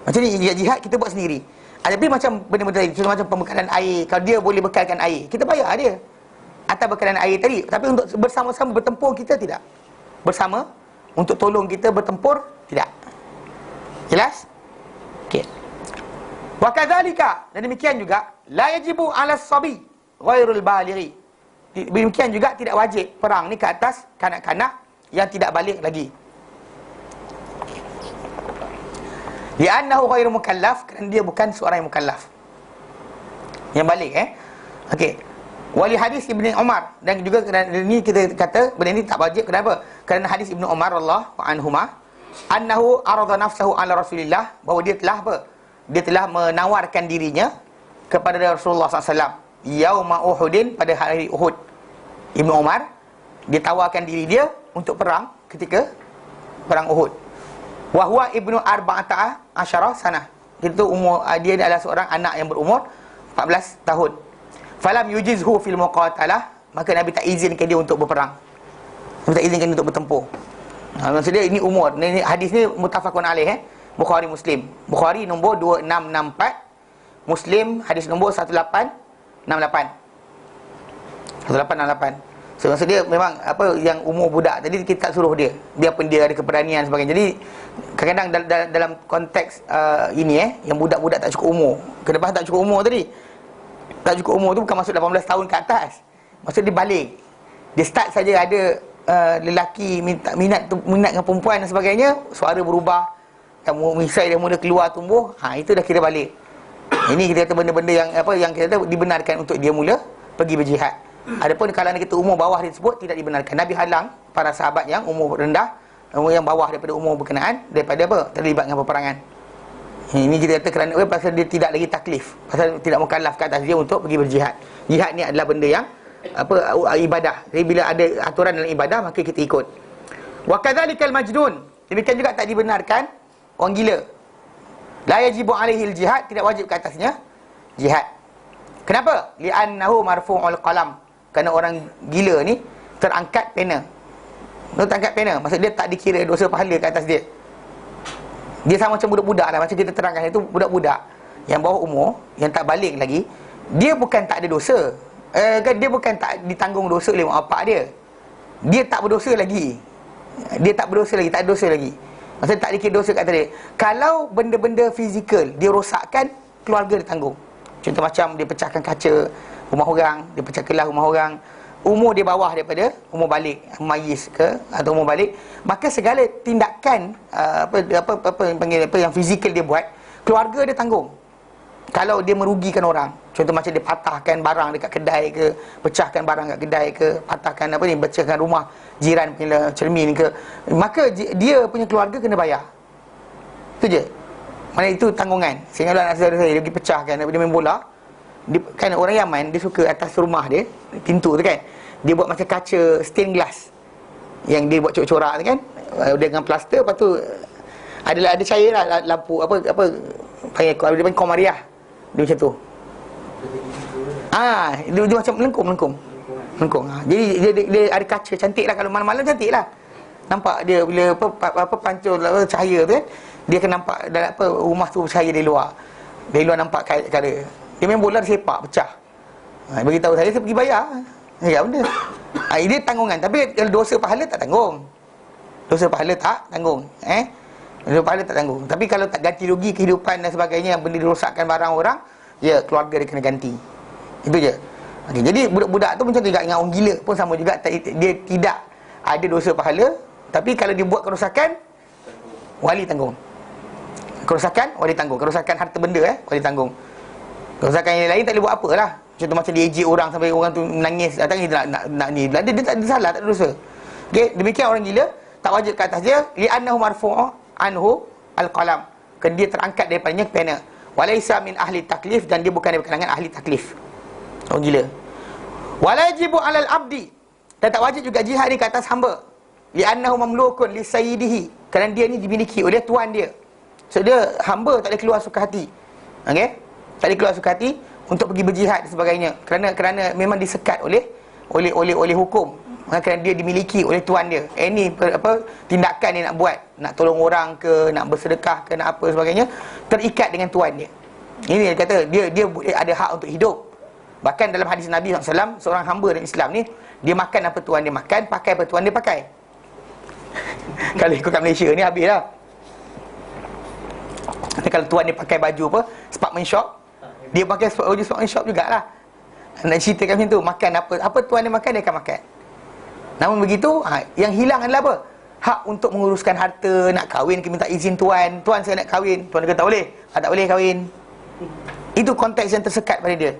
Macam ni jihad kita buat sendiri. Tapi macam benda-benda lain, contoh macam pembekalan air, kalau dia boleh bekalkan air, kita bayar dia atas bekalan air tadi. Tapi untuk bersama-sama bertempur, kita tidak. Bersama untuk tolong kita bertempur, tidak. Jelas? Okey. Wa kadzalika, dan demikian juga la yajibu 'ala as-sabi ghairul balighi. Demikian juga tidak wajib perang ni ke atas kanak-kanak yang tidak balik lagi. Li'annahu ghairu mukallaf, kerana dia bukan seorang yang mukallaf. Yang balik okey. Wali hadis Ibnu Umar, dan juga kerana ini kita kata benda ni tak wajib. Kenapa? Kerana hadis Ibnu Umar radhiyallahu anhuma annahu arada nafsahu ala Rasulillah, bahawa dia telah apa? Dia telah menawarkan dirinya kepada Rasulullah SAW yauma Uhudin, pada hari Uhud. Ibnu Umar dia tawarkan diri dia untuk perang ketika perang Uhud. Wa huwa ibnu arba'ata asyara sanah. Itu umur dia adalah seorang anak yang berumur 14 tahun. Falam yujizhu fil muqatalah, maka Nabi tak izinkan dia untuk berperang. Nabi tak izinkan dia untuk bertempur. Maksudnya ini umur. Ini hadis ni muttafaqun alaih Bukhari Muslim. Bukhari nombor 2664, Muslim hadis nombor 1868. 1868. So maksud dia memang apa yang umur budak tadi kita tak suruh dia, biarpun dia ada keberanian sebagainya. Jadi kadang-kadang dalam konteks ini yang budak-budak tak cukup umur. Kenapa tak cukup umur tadi? Tak cukup umur tu bukan maksud 18 tahun ke atas. Maksud dia balik. Dia start saja ada lelaki minat dengan perempuan dan sebagainya, suara berubah, misai dia mula keluar tumbuh, itu dah kira balik. Ini kita kata benda-benda yang apa yang kita kata dibenarkan untuk dia mula pergi berjihad. Adapun kalau kita umur bawah disebut tidak dibenarkan. Nabi halang para sahabat yang umur rendah, umur yang bawah daripada umur berkenaan daripada apa? Terlibat dengan peperangan. Ini kita kata kerana pasal dia tidak lagi taklif, pasal tidak mukallaf ke atas dia untuk pergi berjihad. Jihad ni adalah benda yang apa, ibadah. Jadi bila ada aturan dalam ibadah maka kita ikut. Wa kadzalikal majnun, demikian juga tak dibenarkan orang gila. La yajibu alaihil jihad, tidak wajib ke atasnya jihad. Kenapa? Li'annahu marfu'ul qalam, kerana orang gila ni terangkat pena. Terangkat pena, maksud dia tak dikira dosa pahala ke atas dia. Dia sama macam budak-budak lah. Macam kita terangkan itu, budak-budak yang bawah umur, yang tak balik lagi, dia bukan tak ada dosa, dia bukan tak ditanggung dosa oleh mak bapak dia. Dia tak berdosa lagi. Dia tak berdosa lagi, tak ada dosa lagi. Maksudnya tak dikira dosa kat atas dia. Kalau benda-benda fizikal dia rosakkan, keluarga dia tanggung. Contoh macam dia pecahkan kaca rumah orang, dia pecah kelas rumah orang, umur dia bawah daripada umur balik, mayis ke atau umur balik, maka segala tindakan yang fizikal dia buat, keluarga dia tanggung. Kalau dia merugikan orang, contoh macam dia patahkan barang dekat kedai ke, pecahkan barang dekat kedai ke, patahkan pecahkan rumah jiran punya cermin ke, maka dia punya keluarga kena bayar. Itu je. Mana itu tanggungan. Sehingga anak saudara saya dia pergi pecahkan, dia main bola. Dia, kan orang Yaman dia suka atas rumah dia, pintu tu kan, dia buat macam kaca stained glass yang dia buat corak-corak tu kan, dengan plaster. Lepas tu ada cair lah, lampu apa panggil komariah. Dia macam tu. Dia macam melengkung. Jadi dia ada kaca cantik lah, kalau malam-malam cantik lah. Nampak dia bila pancul cahaya tu kan, dia akan nampak dalam rumah tu cahaya dari luar. Dari luar nampak kala. Dia main bola, dia sepak, pecah. Bagi tahu saya pergi bayar. Ya benda. Dia tanggungan. Tapi kalau dosa pahala tak tanggung. Dosa pahala tak tanggung. Dosa pahala tak tanggung. Tapi kalau tak ganti rugi kehidupan dan sebagainya, yang benda dirosakkan barang orang, ya keluarga dia kena ganti. Itu je. Jadi budak-budak tu macam tu juga dengan orang gila pun sama juga. Dia tidak ada dosa pahala, tapi kalau dia buat kerosakan, wali tanggung. Kerosakan wali tanggung. Kerosakan harta benda wali tanggung. Kerosakan yang lain tak boleh buat apa lah. Contoh macam dia ejek orang sampai orang tu menangis, datang dia nak ni, dia tak ada salah, tak ada dosa. Okey, demikian orang gila tak wajib ke atas dia, li'annahu marfu'u anhu al-qalam, kerana dia terangkat daripadanya pena. Walaysa min ahli taklif, dan dia bukan dari kalangan ahli taklif. Orang gila. Walajibu 'alal abdi, dan tak wajib juga jihad ni ke atas hamba. Li'annahu mamlukun li sayyidihi, kerana dia ni dimiliki oleh tuan dia. So dia hamba tak boleh keluar suka hati. Okey? Tak boleh keluar suka hati untuk pergi berjihad dan sebagainya, kerana memang disekat oleh hukum. Kerana dia dimiliki oleh tuan dia. Ini tindakan dia nak buat, nak tolong orang ke, nak bersedekah ke, nak apa sebagainya, terikat dengan tuan dia. Ini dia kata dia boleh ada hak untuk hidup. Bahkan dalam hadis Nabi SAW, seorang hamba dalam Islam ni, dia makan apa tuan dia makan, pakai apa tuan dia pakai. Kalau ikut kat Malaysia ni habis lah. Kalau tuan dia pakai baju apa, Sportman Shop, dia pakai baju Sportman Shop jugalah. Nak ceritakan macam tu, makan apa tuan dia makan, dia akan makan. Namun begitu, yang hilang adalah apa? hak untuk menguruskan harta, nak kahwin ke minta izin tuan. Tuan, saya nak kahwin. Tuan kata tak boleh. Tak boleh kahwin. Itu konteks yang tersekat pada dia.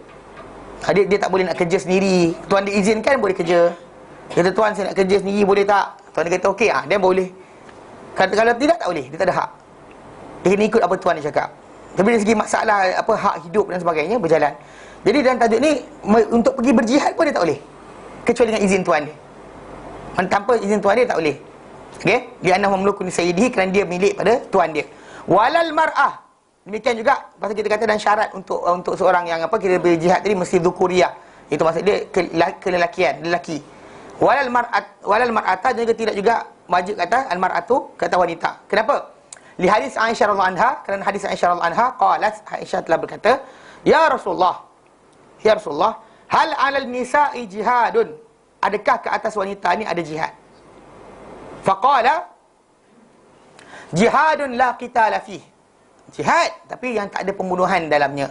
Dia tak boleh nak kerja sendiri. Tuan diizinkan boleh kerja. Dia kata, tuan saya nak kerja sendiri, boleh tak? Tuan dia kata okey, dia boleh. Kalau tidak, tak boleh. Dia tak ada hak. Dia kena ikut apa tuan dia cakap. Tapi dari segi masalah hak hidup dan sebagainya berjalan. Jadi dalam tajuk ni, untuk pergi berjihad pun dia tak boleh, kecuali dengan izin tuan dia. Tanpa izin tuan dia tak boleh. Okey, dia anah mamlukun sayyidihi, kerana dia milik pada tuan dia. Walal mar'ah, demikian juga pasal kita kata dan syarat untuk seorang yang kita berjihad tadi mesti dzukuriah. Itu maksud dia kelelakian, lelaki. Walal mar'ata juga tidak juga wajib kata al mar'atu, kata wanita. Kenapa? Li hadis Aisyah radhiyallahu anha, kerana hadis Aisyah radhiyallahu anha qalat, Aisyah telah berkata, ya Rasulullah, hal 'alal nisa'i jihadun, adakah ke atas wanita ni ada jihad? Faqala, jihadun la qitala fih, jihad tapi yang tak ada pembunuhan dalamnya.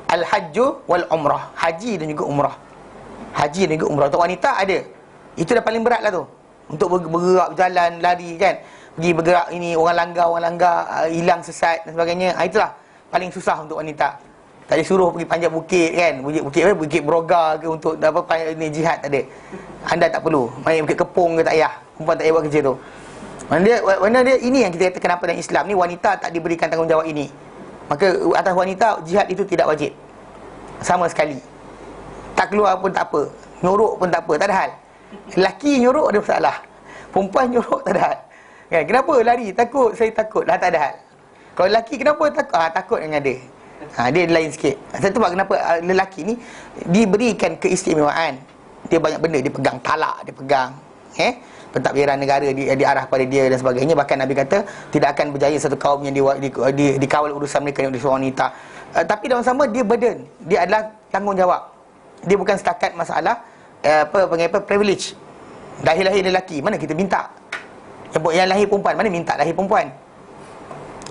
Al-hajju wal umrah, haji dan juga umrah. Haji dan juga umrah untuk wanita ada. Itu dah paling berat lah tu. Untuk bergerak, berjalan, lari kan, pergi bergerak ini, orang langgar, hilang sesat dan sebagainya. Itulah paling susah untuk wanita. Tak disuruh pergi panjat bukit kan, bukit Broga ke untuk ini jihad, tak ada. Anda tak perlu main bukit Kepung ke, tak payah. Perempuan tak payah buat kerja tu. Mana dia ini yang kita kata kenapa dalam Islam ni wanita tak diberikan tanggungjawab ini. Maka atas wanita jihad itu tidak wajib sama sekali. Tak keluar pun tak apa, nyorok pun tak apa, tak ada hal. Lelaki nyorok ada masalah, perempuan nyorok tak ada hal kan? Kenapa lari? Takut, saya takut lah, tak ada hal. Kalau lelaki kenapa takut? Takut yang ada. Dia lain sikit. Saya tu kenapa lelaki ni diberikan keistimewaan. Dia banyak benda, dia pegang talak, dia pegang pentadbiran negara diarah pada dia dan sebagainya. Bahkan Nabi kata tidak akan berjaya satu kaum yang dikawal urusan mereka oleh seorang wanita. Tapi dalam sama dia burden, dia adalah tanggungjawab. Dia bukan setakat masalah privilege. Lahir lelaki, mana kita minta. Yang lahir perempuan, mana minta lahir perempuan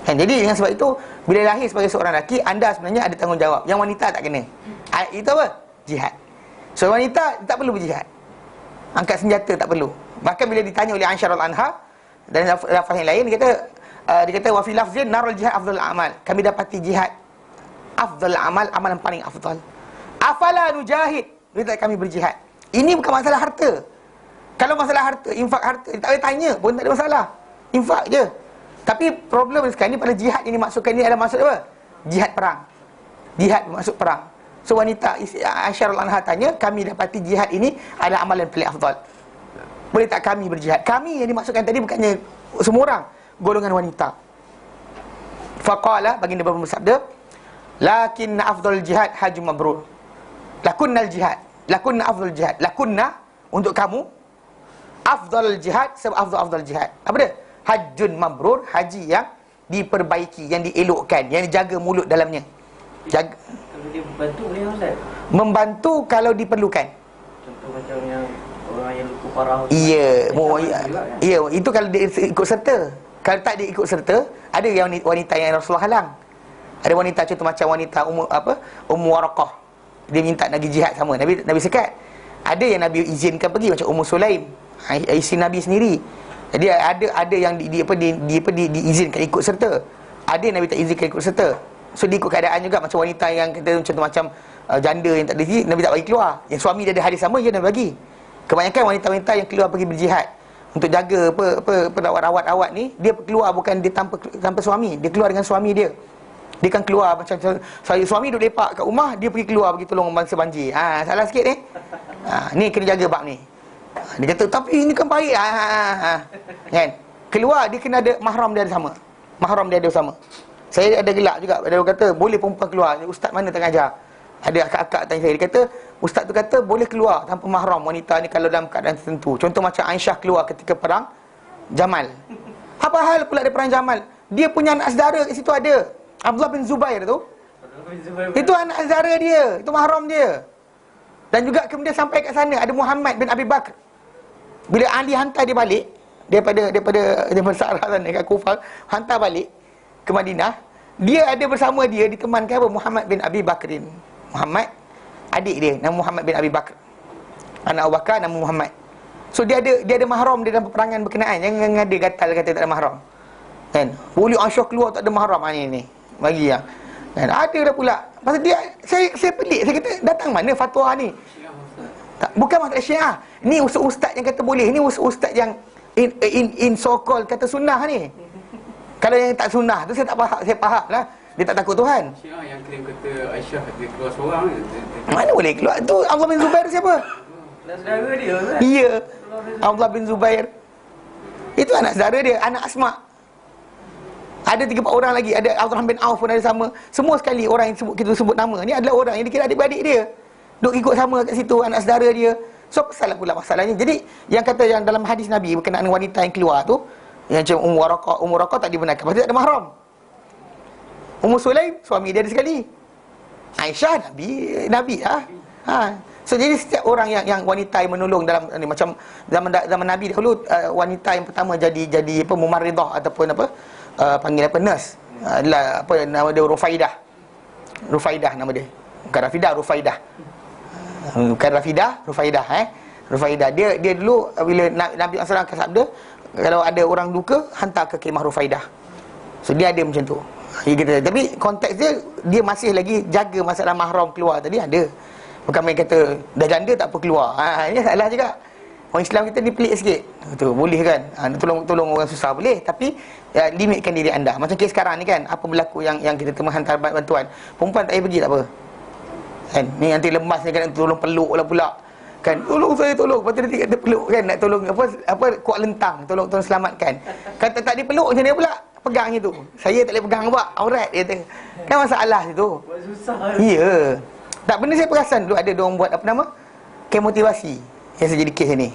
kan? Jadi dengan sebab itu, bila lahir sebagai seorang lelaki, anda sebenarnya ada tanggungjawab. Yang wanita tak kena. Itu apa? Jihad. So wanita tak perlu berjihad, angkat senjata tak perlu. Bahkan bila ditanya oleh Aisyah radhiyallahu anha dan lafaz yang lain, dia kata wa fi lafzin narul jihad afdal amal, kami dapati jihad afdal amal, amalan paling afdal. Afala nujahid, bila kami berjihad. Ini bukan masalah harta. Kalau masalah harta, infak harta, tak boleh tanya pun, tak ada masalah. Infak je. Tapi problem sekarang ni pada jihad yang dimaksudkan ni adalah maksud apa? Jihad perang. Jihad bermaksud perang. So wanita Aisyah radhiyallahu anha tanya, kami dapati jihad ini adalah amalan paling afdal. Boleh tak kami berjihad? Kami yang dimaksudkan tadi bukannya semua orang, golongan wanita. Faqala, baginda bersabda, lakinna afdal jihad hajjun mabrur. Lakunnal jihad, lakunna afdal jihad, lakunna untuk kamu afdal jihad, sebab afdal jihad apa dia? Hajjun mabrur, haji yang diperbaiki, yang dielokkan, yang dijaga mulut dalamnya. Jaga. Kalau dia membantu boleh Ustaz? Membantu kalau diperlukan. Contoh macam yang orang yang luka parah. Ya, itu kalau dia ikut serta. Kalau tak dia ikut serta, ada yang wanita yang Rasulullah halang. Ada wanita contoh macam wanita Ummu Waraqah. Dia minta nak pergi jihad sama Nabi sekat. Ada yang Nabi izinkan pergi, macam Ummu Sulaim, isteri Nabi sendiri. Jadi ada yang diizinkan ikut serta. Ada yang Nabi tak izinkan ikut serta. So dia ikut keadaan juga. Macam wanita yang kita contoh macam janda yang tak ada, Nabi tak bagi keluar. Yang suami dia ada hadis sama, dia Nabi bagi. Kebanyakan wanita-wanita yang keluar pergi berjihad untuk jaga rawat awat ni, dia keluar bukan dia tanpa suami, dia keluar dengan suami dia. Dia kan keluar macam saya suami duduk lepak kat rumah, dia pergi keluar pergi tolong bangsa banjir. Salah sikit ni. Ni kena jaga bab ni. Dia kata tapi ini kan baik. Kan? Keluar dia kena ada mahram dia ada sama. Mahram dia ada sama. Saya ada gelak juga. Dia kata boleh perempuan keluar. Ustaz mana tengah ajar? Ada akak-akak tanya saya. Dia kata ustaz tu kata boleh keluar tanpa mahram wanita ni kalau dalam keadaan tertentu. Contoh macam Aisyah keluar ketika perang Jamal. Apa hal pula dia perang Jamal? Dia punya anak saudara kat situ ada. Abdullah bin Zubair tu. Itu anak saudara dia, itu mahram dia. Dan juga kemudian sampai kat sana ada Muhammad bin Abi Bakar. Bila Ali hantar dia balik daripada Sarah sana kat Kufah, hantar balik ke Madinah, dia ada bersama dia ditemankan apa? Muhammad bin Abi Bakrin. Muhammad, adik dia nama Muhammad bin Abi Bakar. Anak Abu Bakar nama Muhammad. So dia ada mahram dia dalam peperangan berkenaan. Jangan ada gatal kata tak ada mahram. Kan? Boleh Aisyah keluar tak ada mahram ni. Bagi yang. Kan? Ada dah pula. Pasal dia saya pelik. Saya kata datang mana fatwa ni? Tak, bukan masalah Syiah. Ni ustaz yang kata boleh. Ni ustaz yang in so called kata sunnah ni. Kalau yang tak sunnah tu saya tak faham, saya faham lah. Dia tak takut Tuhan. Syiah yang claim kata Aisyah dia keluar seorang ni. Mana boleh keluar? Tu Abdullah bin Zubair siapa? Dan saudara dia kan? Ya. Abdullah bin Zubair. Itu anak saudara dia, anak Asma. Ada 3-4 orang lagi. Ada Abdurrahman bin Auf pun ada sama. Semua sekali orang yang kita sebut nama ni adalah orang yang dikira adik-beradik dia. Duk ikut sama kat situ, anak saudara dia. So apa pula masalahnya? Jadi yang kata yang dalam hadis Nabi berkenaan wanita yang keluar tu, yang macam Ummu Waraqah tak dibenarkan pasal tak ada mahram. Ummu Sulaim suami dia ada sekali. Aisyah Nabi lah. So jadi setiap orang yang wanita yang menolong dalam ni, macam zaman Nabi dahulu, wanita yang pertama jadi apa mumarridah ataupun apa panggil apa nurse, adalah apa nama dia Rufaidah nama dia. Bukan Rafidah, Rufaidah. Bukan Rafidah, Rufaidah. Dia dulu bila Nabi SAW sabda, kalau ada orang duka hantar ke kemah Rufaidah. So dia ada macam tu. Tapi konteks dia masih lagi jaga masalah mahram keluar tadi ada. Bukan main kata dah janda tak apa keluar. Ini salah juga. Orang Islam kita ni pelik sikit. Betul, boleh kan? Tolong orang susah boleh, tapi limitkan diri anda. Macam kes sekarang ni kan, apa berlaku yang kita tengah hantar bantuan. Perempuan tak payah pergi tak apa. Kan? Ni nanti lemas ni kan tolong peluk lah pula. Kan? Tolong saya tolong. Lepas tu nanti kata peluk kan, nak tolong apa kuat lentang, tolong selamatkan. Kata tak dipeluk macam dia pula. Pegang itu. Saya tak boleh pegang apa? Aurat dia kata. Kan masalah situ. Buat susah. Ya. Tak, benda saya perasan dulu ada dia orang buat apa nama? Camp motivasi yang saya jadi kes ni.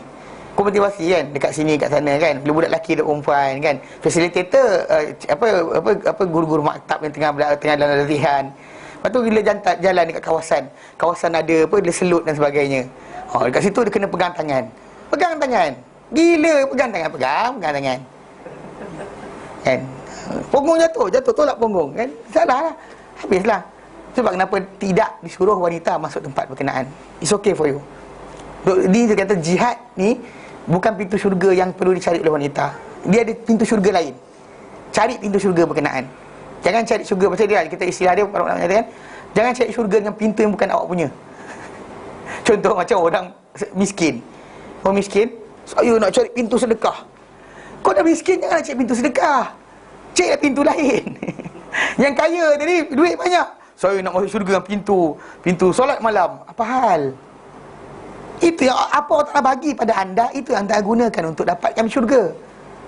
Camp motivasi kan dekat sini kat sana kan. Bila budak lelaki dan perempuan kan. Facilitator apa guru-guru maktab yang tengah dalam latihan. Lepas tu bila jalan dekat kawasan ada apa dia selut dan sebagainya. Dekat situ dia kena pegang tangan. Gila pegang tangan. Kan? Punggung jatuh tolak punggung kan. Salah lah. Habislah. Sebab kenapa tidak disuruh wanita masuk tempat berkenaan. It's okay for you. Dia kata jihad ni bukan pintu syurga yang perlu dicari oleh wanita. Dia ada pintu syurga lain. Cari pintu syurga berkenaan. Jangan cari syurga macam dia, kita istilah dia para ulama katakan, jangan cari syurga dengan pintu yang bukan awak punya. Contoh macam orang miskin. Orang miskin, saya nak cari pintu sedekah. Kau dah miskin, jangan nak cari pintu sedekah. Carilah pintu lain. Yang kaya tadi duit banyak, saya nak masuk syurga dengan pintu solat malam. Apa hal? Itu yang apa Allah Ta'ala bagi pada anda, itu yang anda gunakan untuk dapatkan syurga.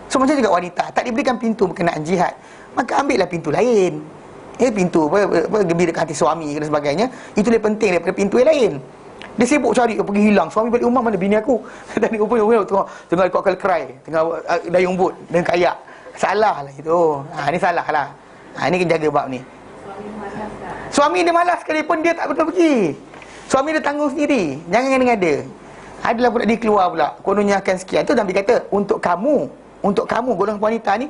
So macam juga wanita tak diberikan pintu berkenaan jihad, maka ambillah pintu lain. Pintu gembirakan hati suami dan sebagainya. Itu lebih penting daripada pintu yang lain. Dia sibuk cari, pergi hilang. Suami balik rumah, mana bini aku? Tadi rupanya tengah ikut kerai, tengah dayung bot dan kayak. Salah lah itu. Ni salah lah. Ni kena jaga bab ni. Suami dia malas sekalipun dia tak betul pergi. Suami dia tanggung sendiri. Jangan dengan dia. Adalah budak dia keluar pula, kononnya akan sekian. Tu Nabi kata, untuk kamu golongan wanita ni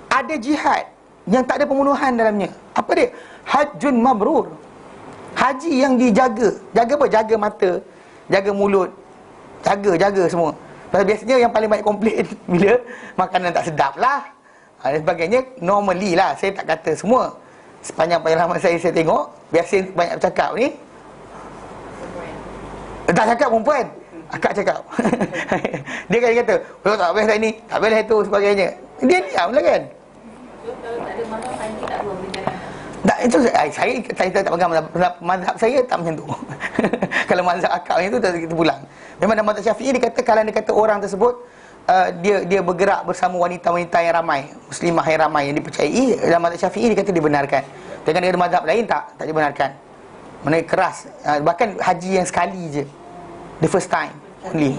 ada jihad yang tak ada pembunuhan dalamnya. Apa dia? Hajjun mabrur. Haji yang dijaga. Jaga apa? Jaga mata, jaga mulut, jaga semua. Pasal biasanya yang paling banyak komplain bila makanan tak sedap lah, dan sebagainya. Normally lah, saya tak kata semua. Sepanjang pengalaman saya tengok, biasa banyak bercakap ni tak cakap perempuan, akak cakap. Dia kan kata, oh tak best lah ni, tak best lah itu, sebagainya. Dia diam lah kan. So kalau tak ada mahram, kita tak perlu bercakap. Tak, itu saya tak pegang mazhab saya tak macam tu. Kalau mazhab akak macam tu, kita pulang. Memang dalam mazhab Syafi'i dia kata, kalau dia kata orang tersebut dia bergerak bersama wanita-wanita yang ramai, muslimah yang ramai yang dipercayai, dalam mazhab Syafi'i dia kata dibenarkan. Dengan ada mazhab lain tak dibenarkan. Mana keras. Bahkan haji yang sekali je, the first time only.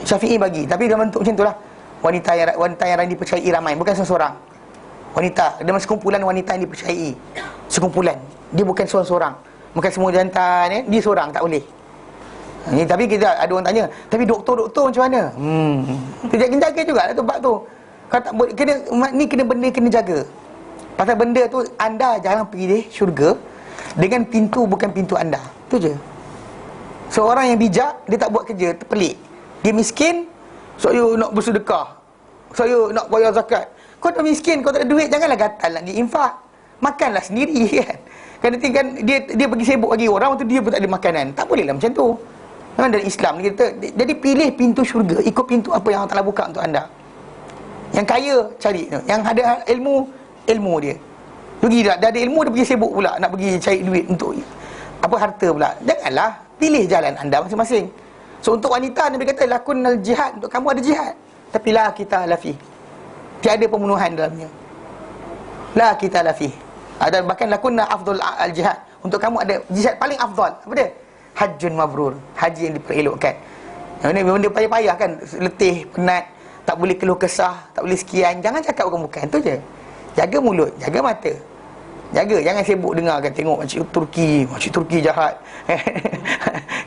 Syafi'i bagi, tapi dalam bentuk macam itulah. Wanita yang dipercayai ramai, bukan seseorang. Wanita, dalam sekumpulan wanita yang dipercayai. Sekumpulan. Dia bukan seorang-seorang. Bukan semua jantan, dia seorang, tak boleh. Tapi kita ada orang tanya, tapi doktor macam mana? Kena jaga jugalah tu bab tu. Kalau tak boleh, kena benda kena jaga. Pasal benda tu anda jangan pergi syurga dengan pintu bukan pintu anda. Tu je. Seorang yang bijak, dia tak buat kerja, pelik. Dia miskin, saya nak bersedekah, saya nak bayar zakat. Kau dah miskin, kau tak ada duit, janganlah gatal nak pergi infak. Makanlah sendiri kan. Kan dia pergi sibuk bagi orang, waktu dia pun tak ada makanan. Tak bolehlah macam tu. Memang dari Islam ni kita, jadi pilih pintu syurga, ikut pintu apa yang Allah Ta'ala buka untuk anda. Yang kaya cari, yang ada ilmu dia. Pergi dah ada ilmu, dia pergi sibuk pula nak pergi cari duit untuk apa harta pula. Janganlah, pilih jalan anda masing-masing. So untuk wanita, Nabi kata lakunnal jihad, untuk kamu ada jihad, tapi la kita lafi, tiada pembunuhan dalamnya. La kita lafi. Ada bahkan lakunna afdal al jihad, untuk kamu ada jihad paling afdal. Apa dia? Hajjun mabrur, haji yang diperelokkan. Yang ni memang dia payah-payah kan, letih, penat, tak boleh keluh kesah, tak boleh sekian. Jangan cakap bukan-bukan, tu je. Jaga mulut, jaga mata. Jaga, jangan sibuk dengarkan, tengok makcik Turki jahat.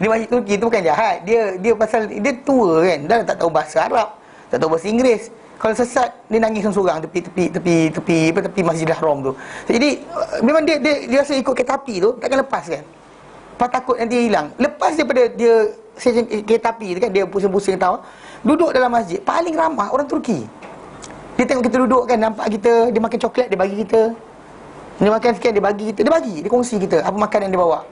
Dia makcik Turki tu bukan jahat. Dia pasal dia tua kan, dah tak tahu bahasa Arab, tak tahu bahasa Inggeris. Kalau sesat, dia nangis seorang tepi Masjidil Haram tu. Jadi memang dia rasa ikut kereta api tu takkan lepas kan. Pas takut nanti hilang. Lepas daripada dia stesen kereta api tu kan, dia pusing-pusing tahu. Duduk dalam masjid, paling ramah orang Turki. Dia tengok kita duduk kan, nampak kita, dia makan coklat, dia bagi kita. Dia makan sekian, dia bagi kita. Dia kongsi kita apa makanan dia bawa.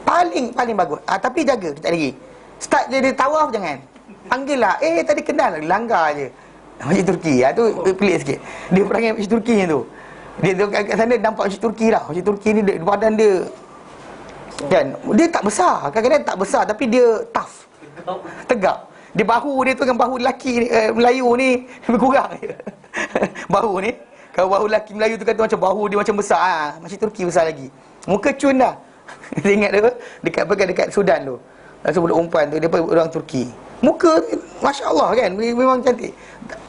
Paling bagus. Tapi jaga, kita lagi. Start dia tawaf jangan. Panggil lah, tadi kenal, langgar je. Masjid Turki, tu pelik sikit. Dia perangai Masjid Turki tu. Dia kat sana nampak Masjid Turki lah. Masjid Turki ni badan dia kan, dia tak besar. Kadang-kadang tak besar, tapi dia tough, tegap. Dia bahu dia tu dengan bahu lelaki Melayu ni lebih kurang je. Bahu ni, kalau bahu lelaki Melayu tu kata macam bahu dia macam besar. Masjid Turki besar lagi. Muka cun dah. Dia ingat dia dekat Sudan tu. Langsung budak umpan tu, dia orang Turki. Muka Masya Allah kan, memang cantik.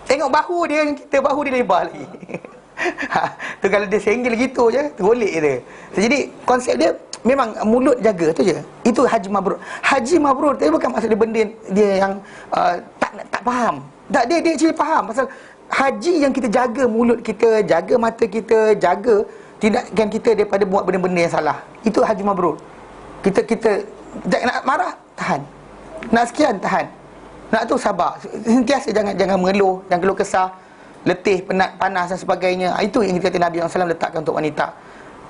Tengok bahu dia, kita bahu dia lebar lagi. Tu kalau dia senggil gitu je, tergolek dia. Jadi konsep dia memang mulut jaga tu je. Itu haji mabrur. Haji mabrur tapi bukan maksud dia benda dia yang tak faham. Tak, dia actually faham pasal haji yang kita jaga mulut kita, jaga mata kita, jaga tindakan kita daripada buat benda-benda yang salah. Itu haji mabrur. Kita nak marah, tahan. Nak sekian, tahan. Nak tu sabar. Sentiasa jangan mengeluh, jangan keluh kesah, letih, penat, panas dan sebagainya. Itu yang kita kata Nabi SAW letakkan untuk wanita.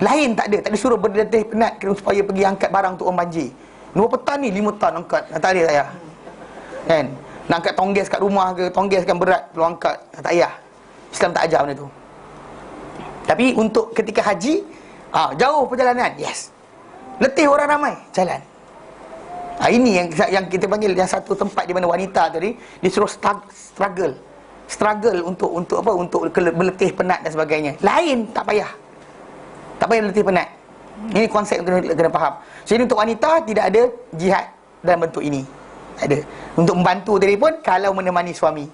Lain tak ada suruh berletih penat supaya pergi angkat barang untuk orang banjir. 2 tan ni 5 tan angkat. Tak ada tak payah. Kan? Nak angkat tongges kat rumah ke, tongges kan berat, perlu angkat. Tak payah. Islam tak ajar benda tu. Tapi untuk ketika haji, jauh perjalanan, yes. Letih orang ramai, jalan. Ini yang kita panggil yang satu tempat di mana wanita tadi disuruh struggle untuk apa, untuk berletih penat dan sebagainya. Lain tak payah. Tak payah letih penat. Ini konsep yang kena faham. Jadi untuk wanita tidak ada jihad dalam bentuk ini. Tak ada. Untuk membantu tadi pun kalau menemani suami.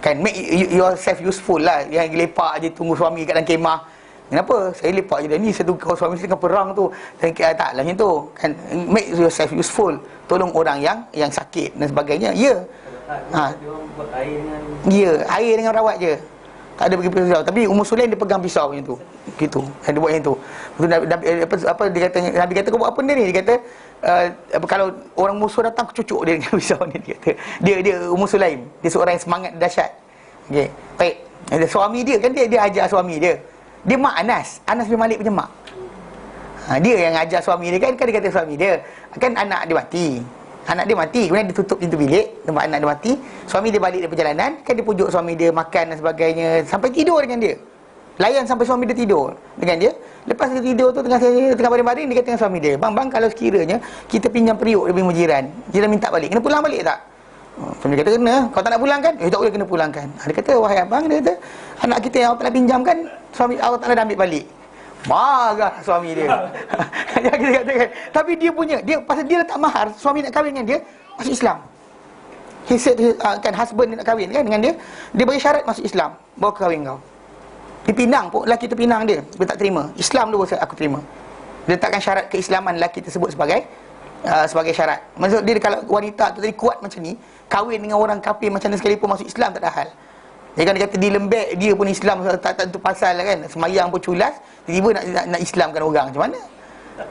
Kan make yourself useful lah. Yang lepak je tunggu suami kat dalam kemah. Kenapa? Saya lepak je dah ni, saya tunggu kalau suami saya tengah perang tu. Taklah macam tu. Kan make yourself useful. Tolong orang yang sakit dan sebagainya. Ya. Ya, air dengan rawat je. Tak ada pergi pisau. Tapi Ummu Sulaim dia pegang pisau macam tu. Gitu. Dia buat macam tu. Apa dia kata, Nabi kata kau buat apa ni? Dia kata kalau orang musuh datang cucuk dia dengan pisau ni, dia kata. Dia Ummu Sulaim. Dia seorang yang semangat dahsyat. Okey. Baik. Suami dia kan dia ajar suami dia. Dia mak Anas bin Malik punya mak. Dia yang ajar suami dia kan dia kata suami dia. Kan anak dia mati, kemudian dia tutup pintu bilik tempat anak dia mati. Suami dia balik dari perjalanan, kan dia pujuk suami dia makan dan sebagainya, sampai tidur dengan dia. Layan sampai suami dia tidur dengan dia. Lepas dia tidur tu tengah baring-baring, dia kata dengan suami dia, bang kalau sekiranya kita pinjam periuk dari jiran minta balik, kena pulang balik tak? Suami dia kata kena. Kau tak nak pulang kan? Tak boleh, kena pulangkan. Dia kata wahai abang, dia kata anak kita yang awak tak nak pinjam kan, suami awak tak nak ambil balik. Marah suami dia. Dia kata, tapi dia pasal dia letak mahar, suami nak kahwin dengan dia masuk Islam. He said kan husband nak kahwin kan dengan dia bagi syarat masuk Islam, bawa kahwin kau. Dia pinang pun, lelaki tu pinang dia tak terima. Islam dulu aku terima. Dia letakkan syarat keislaman lelaki tersebut sebagai syarat. Maksud dia kalau wanita tu tadi kuat macam ni, kahwin dengan orang kafir macam ni sekalipun masuk Islam tak ada hal. Dia kan dia kata di lembek dia pun Islam tak tentu pasal kan, semayang pun culas, tiba-tiba nak Islamkan orang macam mana?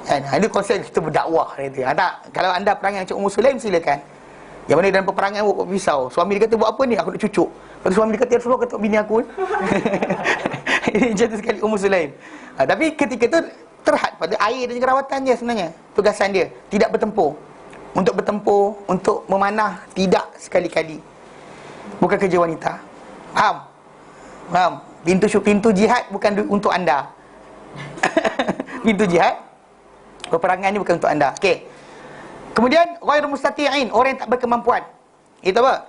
Kan? Ini konsep kita berdakwah kata. Tak, kalau anda perangai macam Ummu Sulaim silakan. Yang mana dalam peperangan buat pisau. Suami dia kata buat apa ni? Aku nak cucuk. Lepas tu suami dia kata, ya Rasulullah kata bini aku. Ini jatuh sekali Ummu Sulaim. Tapi ketika tu terhad pada air dan juga rawatan dia sebenarnya. Tugasan dia tidak bertempur. Untuk bertempur, untuk memanah, tidak sekali-kali. Bukan kerja wanita. Faham? Pintu jihad bukan untuk anda. Pintu jihad, peperangan ni bukan untuk anda. Okey. Kemudian ghairu mustati'in, orang yang tak berkemampuan. Itu apa?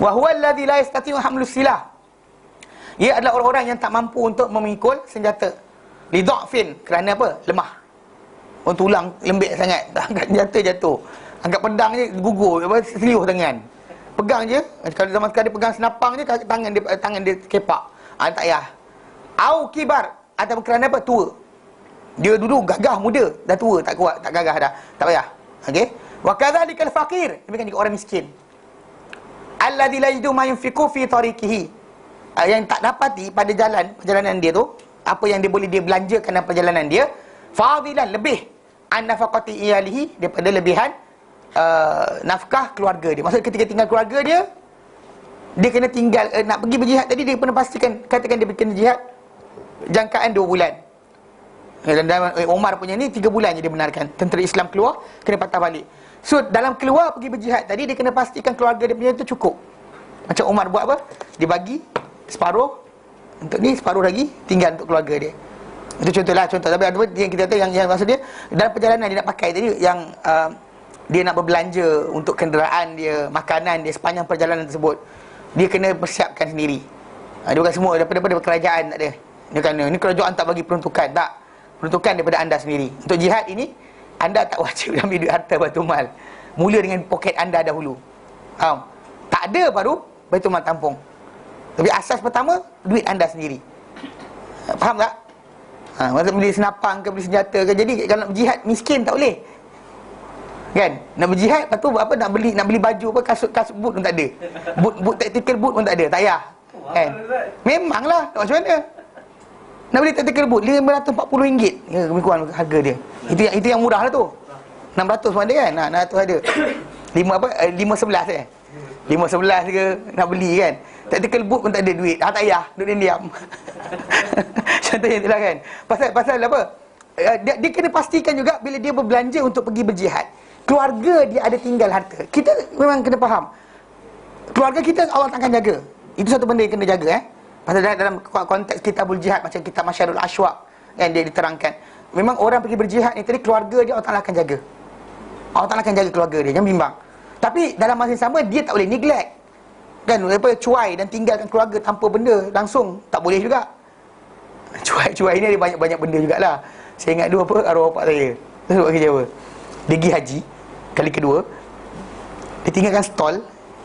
Wa huwa alladhi la yastati'u hamlu silah. Ia adalah orang-orang yang tak mampu untuk memikul senjata. Li dha'fin, kerana apa? Lemah. Orang tulang lembek sangat, angkat senjata jatuh. Angkat pedang je gugur, seliuh tangan. Pegang je, kalau zaman sekarang dia pegang senapang je, tangan dia kepak. Tak payah. Au kibar, ataupun kerana apa? Tua. Dia dulu gagah muda, dah tua, tak kuat, tak gagah dah. Tak payah. Okey. Wa kadzalikal faqir, demikian juga orang miskin. Alladzi la yajidu ma yunfiqu fi tariqihi. Yang tak dapati pada perjalanan dia tu, apa yang dia boleh dia belanjakan dalam perjalanan dia, fadilan, lebih an nafaqati iyalihi, daripada lebihan nafkah keluarga dia. Maksud ketika tinggal keluarga dia, dia kena tinggal nak pergi berjihad tadi, dia kena pastikan, katakan dia kena jihad jangkaan 2 bulan. Dan Umar punya ni 3 bulan je dia benarkan. Tentera Islam keluar, kena patah balik. So dalam keluar pergi berjihad tadi, dia kena pastikan keluarga dia punya tu cukup. Macam Umar buat apa? Dia bagi separuh untuk ni, separuh lagi tinggal untuk keluarga dia. Itu contoh. Tapi ada yang kita kata yang maksud dia dalam perjalanan dia nak pakai tadi, yang dia nak berbelanja untuk kenderaan dia, makanan dia sepanjang perjalanan tersebut, dia kena persiapkan sendiri. Dia bukan semua daripada kerajaan, tak ada. Dia kena, ni kerajaan tak bagi peruntukan, tak. Peruntukan daripada anda sendiri. Untuk jihad ini, anda tak wajib ambil duit harta Baitul Mal. Mula dengan poket anda dahulu. Faham? Tak ada baru Baitul Mal tampung. Tapi asas pertama, duit anda sendiri. Faham tak? Maksud beli senapang ke, beli senjata ke. Jadi kalau nak berjihad, miskin tak boleh. Kan? Nak berjihad, lepas tu apa, nak beli baju apa, kasut boot pun tak ada. Boot tactical boot pun tak ada. Tak payah. Kan? Memanglah, macam mana? Nak beli tactical boot RM540. Ya, lebih kurang harga dia. Itu yang murah lah tu. 600 pun ada kan? 600 ada. 511 eh. 511 ke nak beli kan. Tactical boot pun tak ada duit. Tak payah, duduk diam. Contohnya itulah kan. Pasal apa? Dia kena pastikan juga bila dia berbelanja untuk pergi berjihad, keluarga dia ada tinggal harta. Kita memang kena faham, keluarga kita Allah akan jaga. Itu satu benda yang kena jaga Pasal dalam konteks kitabul jihad, macam kitab Masyarul Ashwaq yang dia diterangkan, memang orang pergi berjihad ni tadi, keluarga dia Allah Ta'ala akan jaga. Allah Ta'ala akan jaga keluarga dia, jangan bimbang. Tapi dalam masa yang sama, dia tak boleh neglect kan, cuai dan tinggalkan keluarga tanpa benda langsung, tak boleh juga. Cuai ni ada banyak benda jugalah. Saya ingat dulu arwah bapak saya, dia buat kerja apa, dia pergi haji kali kedua, dia tinggalkan stall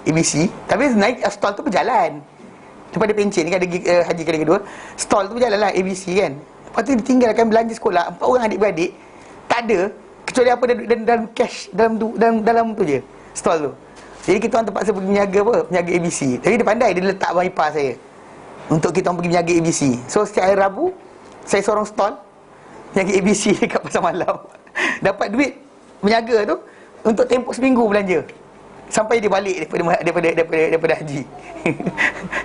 ABC, tapi naik stall tu berjalan. Lepas dia pencet ni kan, dia pergi haji kali kedua, stall tu berjalan lah ABC kan. Lepas tu dia tinggalkan belanja sekolah, 4 orang adik-beradik, tak ada kecuali apa, dalam cash, dalam tu je stall tu. Jadi kita orang terpaksa pergi menjaga ABC. Tapi dia pandai, dia letak abang ipar saya untuk kita orang pergi menjaga ABC. So setiap hari Rabu, saya seorang stall menjaga ABC dekat pasar malam. Dapat duit menjaga tu untuk tempoh seminggu belanja, sampai dia balik daripada haji.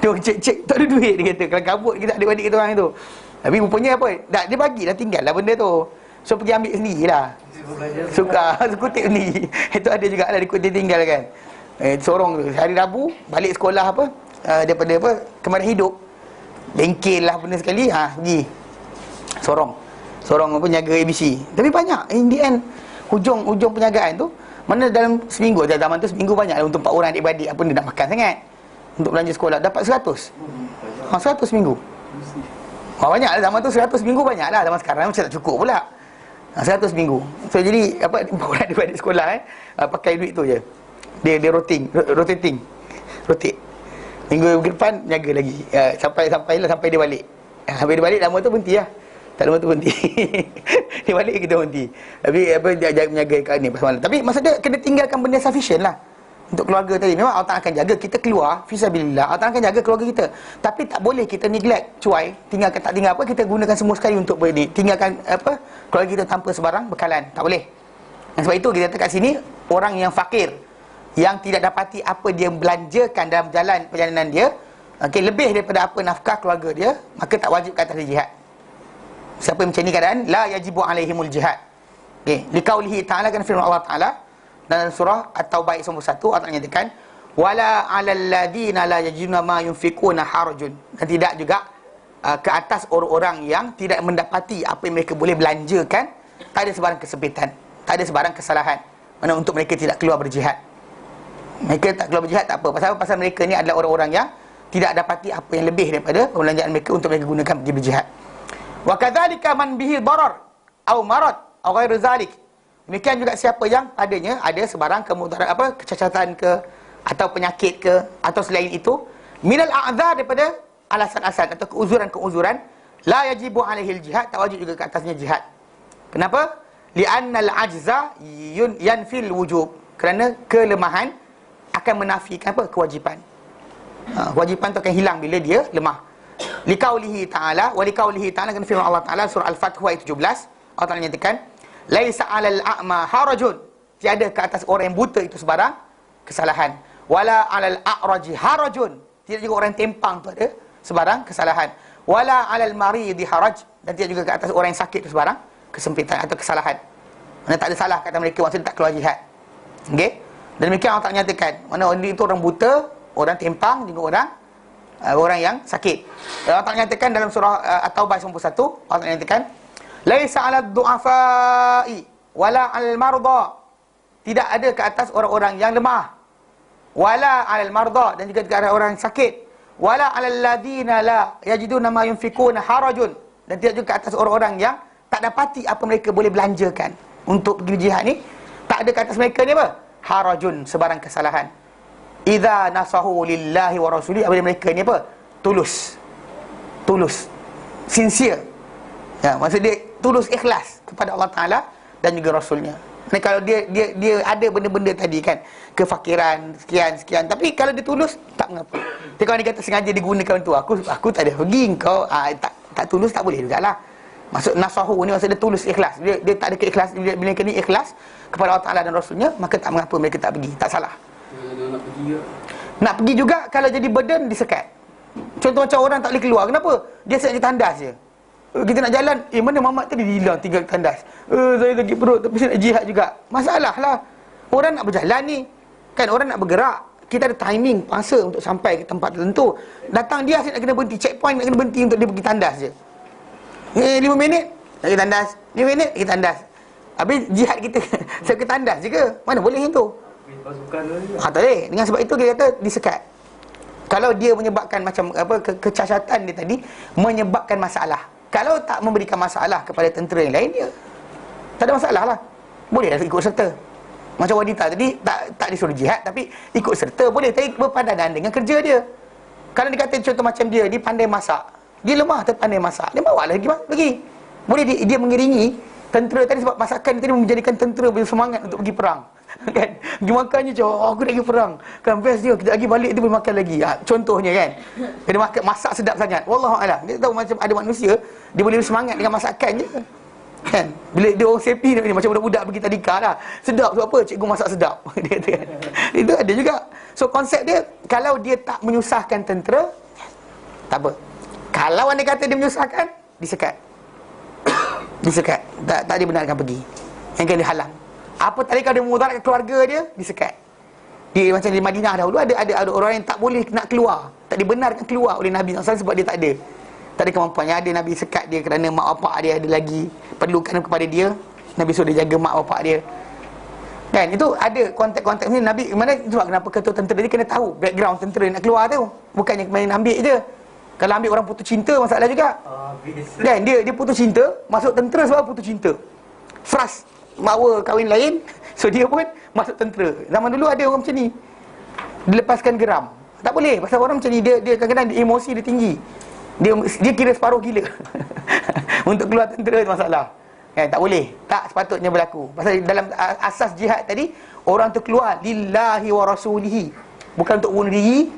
Dia cek tak ada duit, dia kata. Kalau kabut kita adik-adik kita orang tu. Tapi rupanya apa, dia bagi dah, tinggal lah benda tu. So pergi ambil sendirilah. Suka kutip ni. Itu ada juga lah, dia kutip tinggal kan. Sorong tu hari Rabu balik sekolah apa, daripada apa, Kemaran Hidup, bengkel lah benda sekali, pergi sorong apa, jaga ABC. Tapi banyak in the end, hujung penjagaan tu, mana dalam seminggu, zaman tu seminggu banyak lah untuk 4 orang adik-beradik, apa dia nak makan sangat untuk belanja sekolah, dapat 100. 100 seminggu. Banyak lah zaman tu, 100 seminggu banyak lah. Zaman sekarang macam tak cukup pula. 100 seminggu. So jadi apa, 4 orang adik-beradik sekolah pakai duit tu je. Dia rotating. Minggu depan jaga lagi. Sampai dia balik. Habis dia balik, lama tu berhenti lah. Tak lama tu berhenti. Dia balik, kita berhenti. Tapi apa, dia menjaga kat ni pasal malam. Tapi maksud dia kena tinggalkan benda sufficient lah. untuk keluarga tadi. Memang Allah Ta'ala akan jaga kita keluar fisabilillah, Allah Ta'ala akan jaga keluarga kita. Tapi tak boleh kita neglect, cuai, tinggalkan, tak tinggal apa, kita gunakan semua sekali untuk berdiri, tinggalkan apa, keluarga kita tanpa sebarang bekalan. Tak boleh. Dan sebab itu kita kata kat sini, orang yang fakir, yang tidak dapati apa dia belanjakan dalam jalan perjalanan dia, okey, lebih daripada apa nafkah keluarga dia, maka tak wajib ke atas dia jihad. Siapa yang macam ni keadaan, la yajibu alaihimul jihad. Okey, liqaulihi ta'ala, kan firman Allah Ta'ala dalam surah At-Taubah ayat 1, Allah Ta'ala nyatakan, wala 'alal ladzina la yajiduna ma yunfiquna harajun. Dan tidak juga ke atas orang-orang yang tidak mendapati apa yang mereka boleh belanjakan, tak ada sebarang kesempitan, tak ada sebarang kesalahan. Mana untuk mereka tidak keluar berjihad. Mereka tak keluar berjihad tak apa. Pasal mereka ni adalah orang-orang yang tidak dapati apa yang lebih daripada perbelanjaan mereka untuk mereka gunakan pergi berjihad. Wa kadzalika man bihi darar au marad au ghairu zalik. Demikian juga siapa yang padanya ada sebarang kemudarat, apa, kecacatan ke, atau penyakit ke, atau selain itu, minal a'dzar, daripada alasan-alasan atau keuzuran-keuzuran, la yajibu alaihil jihad, tak wajib juga ke atasnya jihad. Kenapa? Li'annal ajza yanfil wujub. Kerana kelemahan akan menafikan apa? Kewajipan. Kewajipan tu akan hilang bila dia lemah. Liqaulihi ta'ala, wa liqaulihi ta'ala, kan firman Allah Ta'ala surah Al-Fath ayat 17, Allah Ta'ala nyatakan, laisa 'alal a'ma harajun, tiada ke atas orang yang buta itu sebarang kesalahan. Wala 'alal a'raji harajun, tidak juga orang yang tempang tu ada sebarang kesalahan. Wala 'alal maridi haraj, dan tidak juga ke atas orang yang sakit itu sebarang kesempitan atau kesalahan. Mana tak ada salah kata mereka, maksudnya tak keluar jihad. Okey? Dan demikian Allah Ta'ala nyatakan, mana orang itu orang buta, orang tempang, juga orang yang sakit. Allah Ta'ala nyatakan dalam surah At-Taubah 91, Allah Ta'ala nyatakan, laisa 'alad du'afai wala 'alal marda, tidak ada ke atas orang-orang yang lemah, wala 'alal marda, dan juga ke atas orang yang sakit, wala 'alal ladina la yajiduna ma yunfikuna harajun, dan tidak juga ke atas orang-orang yang tak dapati apa mereka boleh belanjakan untuk pergi jihad ni, tak ada ke atas mereka ni apa? Harajun, sebarang kesalahan. Idza nasahu lillahi wa rasuli, apabila mereka ni apa? Tulus, sincere. Ya, maksud dia tulus ikhlas kepada Allah Ta'ala dan juga Rasulnya. Nah, kalau dia ada benda-benda tadi kan, kefakiran sekian, tapi kalau dia tulus, tak mengapa. Tapi kalau dia kata sengaja digunakan untuk aku tak ada pergi, kau tak tulus, tak boleh jugalah. Maksud nasahu ni maksud dia tulus ikhlas. Dia tak ada keikhlas, bila mereka ni ikhlas kepada Allah Ta'ala dan Rasulnya, maka tak mengapa mereka tak pergi, tak salah. Nak pergi juga, kalau jadi burden, disekat. Contoh macam orang tak boleh keluar, kenapa? Dia sengaja tandas je. Kita nak jalan, mana mamat tadi hilang, tinggal tandas. Saya sakit perut, tapi saya nak jihad juga. Masalah lah. Orang nak berjalan ni, kan, orang nak bergerak. Kita ada timing, masa untuk sampai ke tempat tertentu. Datang dia, saya nak kena berhenti, checkpoint nak kena berhenti untuk dia pergi tandas je. 5 minit, nak pergi tandas. 5 minit, pergi tandas. Habis jihad kita, saya pergi tandas je ke? Mana boleh yang tu? Tak boleh. Dengan sebab itu kita kata disekat. Kalau dia menyebabkan macam apa, kecacatan dia tadi menyebabkan masalah. Kalau tak memberikan masalah kepada tentera yang lain, dia tak ada masalah lah. Boleh lah ikut serta. Macam wanita tadi, tak disuruh jihad, tapi ikut serta boleh, tapi berpadanan dengan kerja dia. Kalau dia kata contoh macam dia pandai masak, dia lemah tapi pandai masak, dia bawa lagi. Boleh dia mengiringi tentera tadi, sebab masakan tadi menjadikan tentera bersemangat untuk pergi perang. Kan, pergi makan je, aku nak pergi perang kan, best dia, kita lagi balik dia boleh makan lagi. Contohnya kan, dia masak sedap sangat, wallahualam. Dia tahu macam ada manusia, dia boleh bersemangat dengan masakan je kan. Bila dia orang sepi ni, macam budak-budak pergi tadika lah, sedap sebab apa? Cikgu masak sedap. Dia kata kan, itu ada juga. So konsep dia, kalau dia tak menyusahkan tentera, tak apa. Kalau anda kata dia menyusahkan, disekat. Tak dibenarkan pergi, yang kena dihalang. Apa tadi kalau dia memudaratkan keluarga dia, disekat. Dia macam di Madinah dahulu ada orang yang tak boleh nak keluar, tak dibenarkan keluar oleh Nabi SAW sebab dia tak ada kemampuannya. Ada Nabi sekat dia kerana mak bapak dia ada lagi perlukan kepada dia. Nabi suruh dia jaga mak bapak dia. Kan, itu ada konteks-konteks ni Nabi. Mana sebab kenapa ketua tentera dia kena tahu background tentera nak keluar tu. Bukannya main ambil je. Kalau ambil orang putus cinta, masalah juga. Kan, dia putus cinta, masuk tentera sebab putus cinta. Frust, bawa kahwin lain, so dia pun masuk tentera. Zaman dulu ada orang macam ni, dilepaskan geram. Tak boleh, pasal orang macam ni, dia kadang-kadang emosi dia tinggi. Dia kira separuh gila. Untuk keluar tentera itu masalah. Tak boleh, tak sepatutnya berlaku. Pasal dalam asas jihad tadi, orang tu keluar lillahi wa rasulihi, bukan untuk bunuh diri,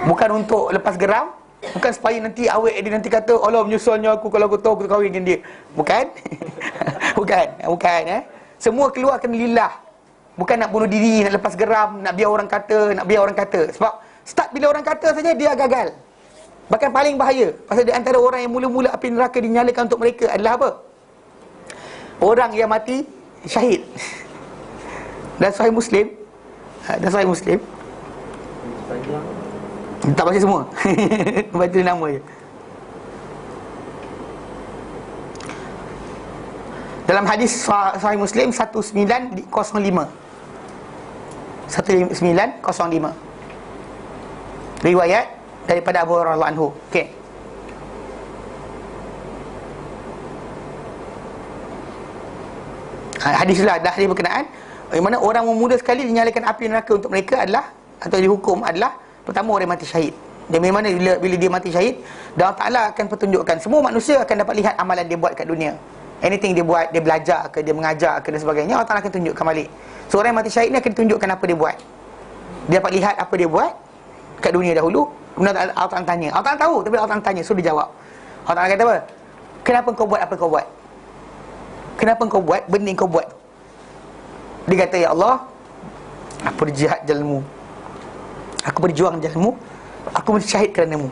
bukan untuk lepas geram, bukan supaya nanti awet dia nanti kata Allah menyesalnya aku kalau aku tahu aku kahwin dengan dia. Bukan. bukan semua keluar kerana lillah. Bukan nak bunuh diri, nak lepas geram, nak biar orang kata. Sebab start bila orang kata saja dia gagal. Bahkan paling bahaya. Pasal di antara orang yang mula-mula api neraka dinyalakan untuk mereka adalah apa? Orang yang mati syahid. Dan Sahih Muslim, tak baca semua. Baca nama je. Dalam hadis Sahih Muslim 1905. 1905. Riwayat daripada Abu Hurairah radhiyallahu anhu. Okey. Hadislah dah hadis berkenaan di mana orang muda sekali dinyalakan api neraka untuk mereka adalah, atau dihukum adalah, pertama orang mati syahid. Dan memang bila dia mati syahid, dan Allah Ta'ala akan pertunjukkan, semua manusia akan dapat lihat amalan dia buat kat dunia. Anything dia buat, dia belajar ke, dia mengajar ke dan sebagainya, Allah Ta'ala akan tunjukkan balik. So orang yang mati syahid ni akan tunjukkan apa dia buat. Dia dapat lihat apa dia buat kat dunia dahulu. Kemudian Allah Ta'ala tanya. Allah Ta'ala tahu, tapi Allah Ta'ala tanya, so dia jawab. Allah Ta'ala kata apa? Kenapa kau buat apa kau buat? Kenapa kau buat benda yang kau buat? Dia kata, ya Allah, aku berjihad jalanmu, aku berjuang jalanmu, aku mati syahid kerana-Mu.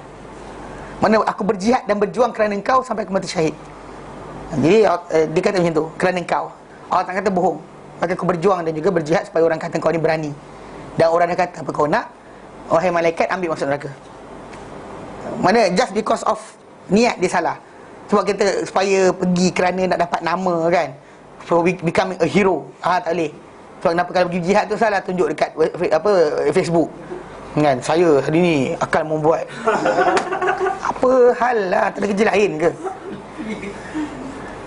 Mana aku berjihad dan berjuang kerana Engkau sampai aku mati syahid. Jadi dia kata macam tu, kerana Engkau. Allah tak kata bohong. Maka aku berjuang dan juga berjihad supaya orang kata kau ni berani. Dan orang dia kata apa kau nak, wahai malaikat, ambil masuk neraka. Mana just because of niat dia salah. Sebab kita supaya pergi kerana nak dapat nama kan, for becoming a hero. Tak boleh. Sebab kenapa kalau pergi jihad tu salah, tunjuk dekat Facebook kan, saya hari ni akan membuat apa hal lah, tak ada kerja lain ke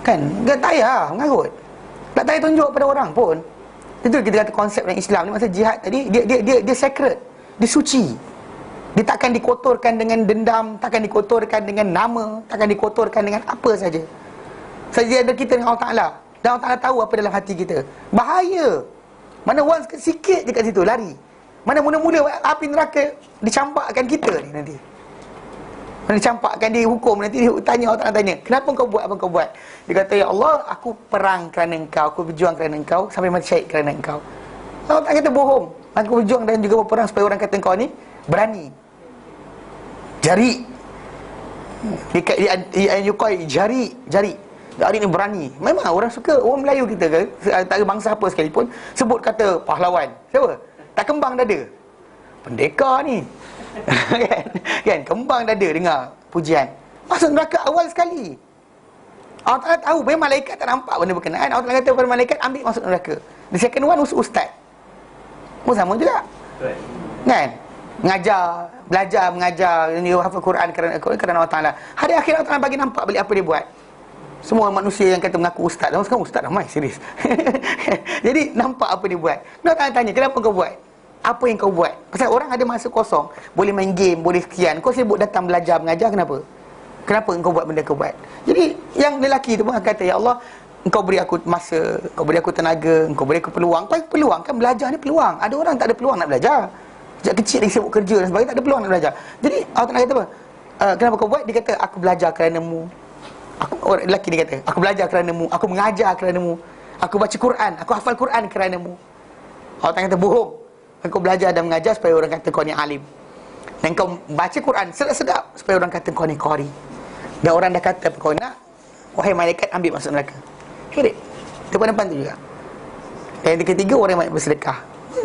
kan? Tak payah mengarut, tak payah tunjuk pada orang pun. Itu kita kata konsep dalam Islam ni, masa jihad tadi, dia sacred, dia suci. Dia takkan dikotorkan dengan dendam, takkan dikotorkan dengan nama, takkan dikotorkan dengan apa saja. Saja ada kita dengan Allah Ta'ala, dan Allah Ta'ala tahu apa dalam hati kita. Bahaya. Mana once sikit je kat situ, lari. Mana mula-mula api neraka dicampakkan kita ni nanti. Mana dicampakkan, dihukum, nanti dia tanya, Allah Ta'ala tanya, kenapa kau buat apa kau buat? Dia kata, ya Allah, aku perang kerana Engkau, aku berjuang kerana Engkau, sampai mati syahid kerana Engkau. Allah Ta'ala kata bohong. Aku berjuang dan juga berperang supaya orang kata Engkau ni berani. Jari. Dia yukai jari. Hari ni berani. Memang orang suka, orang Melayu kita ke, tak ada bangsa apa sekalipun, sebut kata pahlawan. Siapa? Tak kembang dada. Pendekar ni. kan? Kembang dada dengar pujian. Masuk neraka awal sekali. Allah Ta'ala tahu, memang malaikat tak nampak benda berkenaan. Allah Ta'ala kata kepada malaikat, ambil masuk neraka. The second one, ustaz. Pun sama juga. Kan? Belajar mengajar, dia hafal Quran kerana Allah Ta'ala. Hari akhir Allah Ta'ala bagi nampak balik apa dia buat. Semua manusia yang kata mengaku ustaz, sekarang ustaz ramai, serius. Jadi nampak apa dia buat. Allah Ta'ala tanya, kenapa kau buat? Apa yang kau buat? Pasal orang ada masa kosong, boleh main game, boleh sekian, kau sibuk datang belajar mengajar, kenapa? Kenapa engkau buat benda kau buat? Jadi yang lelaki tu pun kata, ya Allah, engkau beri aku masa, engkau beri aku tenaga, engkau beri aku peluang. Kau peluang kan, belajar ni peluang. Ada orang tak ada peluang nak belajar. Sejak kecil dia sibuk kerja dan sebagainya, tak ada peluang nak belajar. Jadi Allah Ta'ala kata apa? Kenapa kau buat? Dia kata, aku belajar kerana-Mu. Orang lelaki dia kata, aku belajar kerana-Mu, aku mengajar kerana-Mu, aku baca Quran, aku hafal Quran kerana-Mu. Allah Ta'ala kata, bohong. Kau belajar dan mengajar supaya orang kata kau ni alim, dan kau baca Quran sedap-sedap supaya orang kata kau ni qari. Dan orang dah kata apa kau nak, wahai malaikat, ambil masuk neraka. Herit. Depan-depan tu juga. Dan yang ketiga, orang yang bersedekah.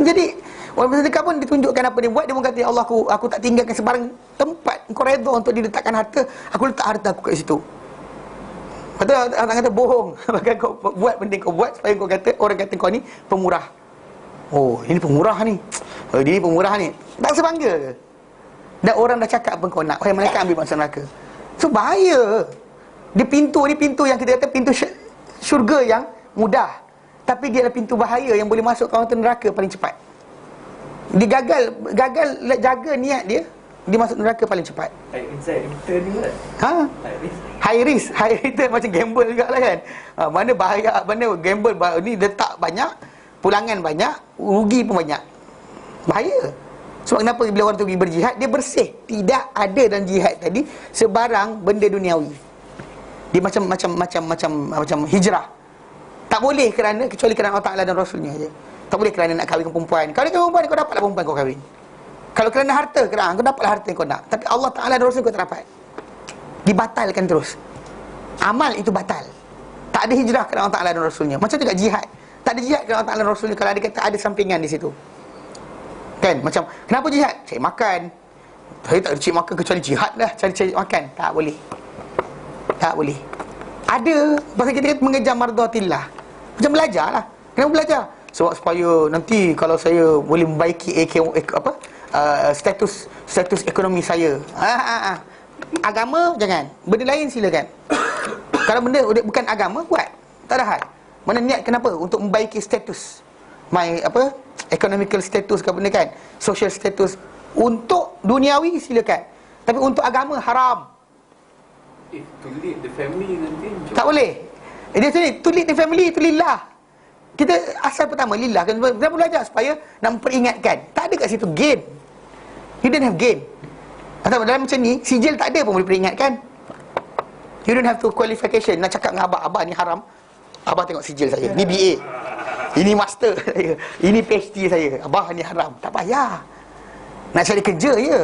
Jadi orang bersedekah pun ditunjukkan apa dia buat. Dia pun kata, ya Allah, aku tak tinggalkan sebarang tempat engkau redha untuk diletakkan harta, aku letak harta aku kat situ. Lepas tu Allah kata bohong. Maka kau buat benda kau buat supaya kau kata, orang kata kau ni pemurah. Oh, ini pemurah ni. Oh, dia ni pemurah ni. Tak sebangga ke? Dan orang dah cakap apa kau nak, wahai malaikat, ambil masuk neraka. So bahaya. Dia pintu ni pintu yang kita kata pintu syurga yang mudah, tapi dia ada pintu bahaya yang boleh masuk kaunter neraka paling cepat. Dia gagal jaga niat dia, dia masuk neraka paling cepat. Inside return ni kan? High risk macam gamble jugalah kan. Mana bahaya, mana gamble ni letak banyak, pulangan banyak, rugi pun banyak. Bahaya. Sebab kenapa bila orang tu pergi berjihad, dia bersih. Tidak ada dalam jihad tadi sebarang benda duniawi. Dia macam hijrah. Tak boleh kecuali kerana Allah Ta'ala dan Rasulnya je. Tak boleh kerana nak kahwin dengan perempuan. Kalau dengan perempuan, kau dapatlah perempuan kau kahwin. Kalau kerana harta, kau dapatlah harta yang kau nak. Tapi Allah Ta'ala dan Rasul kau tak dapat. Dibatalkan terus. Amal itu batal. Tak ada hijrah kerana Allah Ta'ala dan Rasulnya. Macam juga jihad. Tak ada jihad kerana Allah Ta'ala dan Rasulnya. Kalau ada kata ada sampingan di situ, kan? Macam, kenapa jihad? Cari makan. Saya tak cari makan kecuali jihad lah. Cari makan. Tak boleh. Tak boleh. Ada. Pasal kita mengejar mardatillah. Macam belajar lah. Kenapa belajar? Sebab supaya nanti kalau saya boleh membaiki status ekonomi saya. Agama jangan. Benda lain silakan. Kalau benda bukan agama, buat. Tak ada hal. Mana niat kenapa? Untuk membaiki status economical status ke benda kan, social status. Untuk duniawi silakan. Tapi untuk agama haram. To lead the family nanti tak boleh. Dia sini to lead the family itu lillah. Kita asal pertama lillah kan. Kenapa belajar? Supaya nak memperingatkan. Tak ada kat situ gain. You don't have gain. Atau dalam macam ni, sijil tak ada pun boleh peringatkan. You don't have to qualification. Nak cakap dengan abah ni haram. Abah tengok sijil saya. Ni BA. Ini master saya. Ini PhD saya. Abah ni haram. Tak payah. Nak cari kerja je.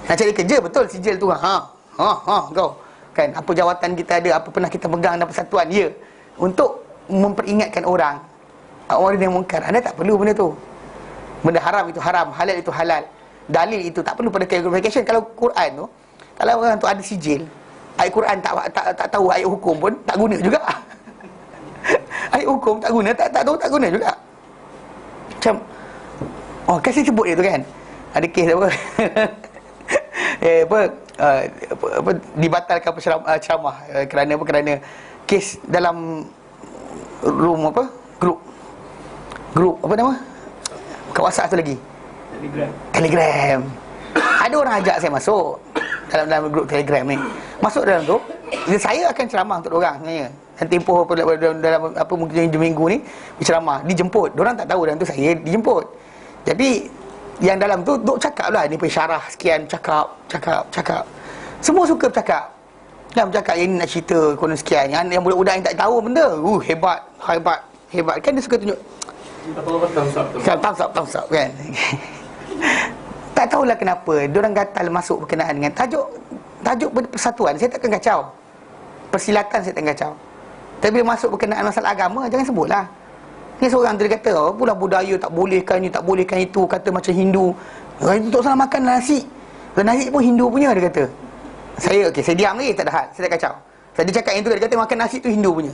Nak cari kerja betul sijil tu. Kau. Kan apa jawatan kita ada, apa pernah kita pegang dalam persatuan. Ya. Untuk memperingatkan orang yang mungkar. Anda tak perlu benda tu. Benda haram itu haram, halal itu halal. Dalil itu tak perlu pada qualification. Kalau Quran tu, kalau orang tu ada sijil, ayat Quran tak tahu ayat hukum pun tak guna juga. Ayat hukum tak guna, tak tahu tak guna juga. Macam kasih sebut dia tu kan. Ada kes apa? Dibatalkan ceramah kerana apa? Kerana kes dalam room grup apa nama? Kat WhatsApp tu lagi. Telegram. Ada orang ajak saya masuk dalam grup Telegram ni. Masuk dalam tu, saya akan ceramah untuk orang sebenarnya. Dan tempoh dalam apa mungkin minggu ni berceramah, dijemput. Diorang tak tahu dalam tu saya dijemput. Tapi yang dalam tu duk cakap lah, ni pensyarah sekian, cakap. Semua suka bercakap. Yang bercakap yang ni nak cerita konon sekian. Yang budak-budak yang tak tahu benda, hebat. Kan dia suka tunjuk. Thumbs up kan. Tak tahulah kenapa diorang gatal masuk berkenaan dengan tajuk persatuan. Saya takkan kacau. Persilatan saya takkan kacau. Tapi bila masuk berkenaan masalah agama, jangan sebutlah. Ni seorang tu dia kata, pula budaya tak bolehkan ni, tak bolehkan itu. Kata macam Hindu. Orang itu tak salah makan nasi. Nasi pun Hindu punya, dia kata. Saya diam lagi, tak ada hal. Saya tak kacau. Dia cakap yang tu, dia kata makan nasi tu Hindu punya.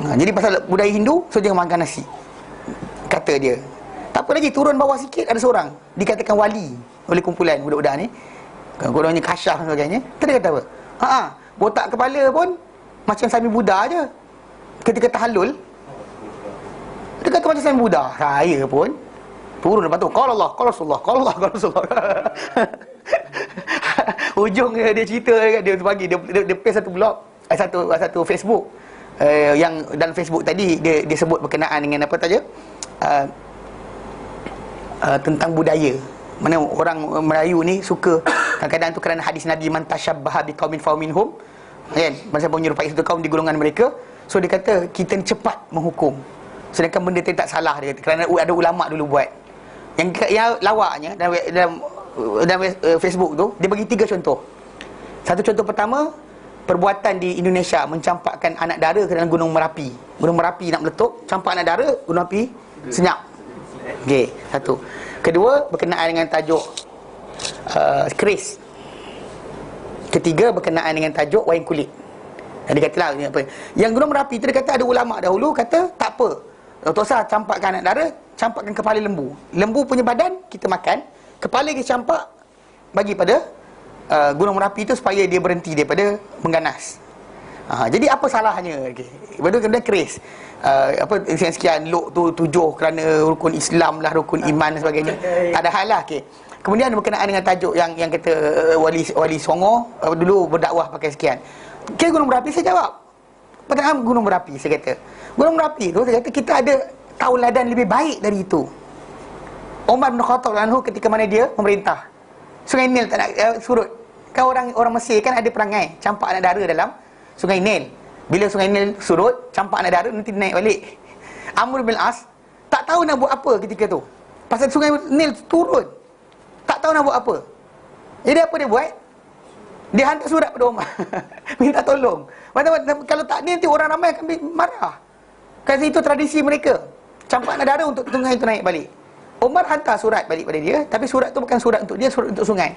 Jadi pasal budaya Hindu, so jangan makan nasi, kata dia. Tak apa lagi, turun bawah sikit, ada seorang dikatakan wali oleh kumpulan budak-budak ni. Kononnya kasyaf dan sebagainya. Dia kata apa? Botak kepala pun macam Sami Buddha je. Ketika tahallul, dia kata macam Sami Buddha. Saya pun turun lepas tu, qala Allah, qala Rasulullah. Ujung dia cerita, dia bagi dia paste satu blog, satu Facebook. Yang dalam Facebook tadi dia sebut berkenaan dengan apa saja, tentang budaya. Mana orang Melayu ni suka kadang-kadang tu kerana hadis Nabi, man tashabbaha biqaumin faminhum, kan, masa menyerupai satu kaum di golongan mereka. So dia kata kita ni cepat menghukum, sedangkan benda tu tak salah, dia kata, kerana ada ulama dulu buat. Yang lawaknya dalam Facebook tu, dia bagi 3 contoh. Satu contoh pertama, perbuatan di Indonesia mencampakkan anak dara ke dalam Gunung Merapi. Gunung Merapi nak meletup, campak anak dara, gunung api senyap. Okey, satu. Kedua, berkenaan dengan tajuk keris. Ketiga, berkenaan dengan tajuk wayang kulit. Dia katalah apa? Yang Gunung Merapi tu dia kata ada ulama dahulu kata tak apa. Tak usah campakkan anak dara, campakkan kepala lembu. Lembu punya badan kita makan, kepala kita campak bagi pada Gunung Merapi tu supaya dia berhenti daripada mengganas. Jadi apa salahnya? Lepas tu kemudian keris. Sekian lok tu 7 kerana rukun Islam lah, rukun iman dan sebagainya. Tak ada hal lah. Kemudian berkenaan dengan tajuk yang kata wali Songo dulu berdakwah pakai sekian. Gunung Merapi, saya jawab Pertama gunung berapi, saya kata. Gunung berapi tu, saya kata kita ada tauladan lebih baik dari itu. Umar bin Khattab anhu ketika mana dia memerintah, Sungai Nil tak nak surut. Kan orang Mesir kan ada perangai campak anak dara dalam Sungai Nil. Bila Sungai Nil surut, campak anak dara nanti naik balik. Amr bin As tak tahu nak buat apa ketika tu. Pasal Sungai Nil turun. Tak tahu nak buat apa. Jadi apa dia buat? Dia hantar surat pada Umar. Minta tolong. Kalau tak ni nanti orang ramai akan marah. Kerana itu tradisi mereka. Campak anak dara untuk sungai itu naik balik. Umar hantar surat balik pada dia, tapi surat tu bukan surat untuk dia, surat untuk sungai.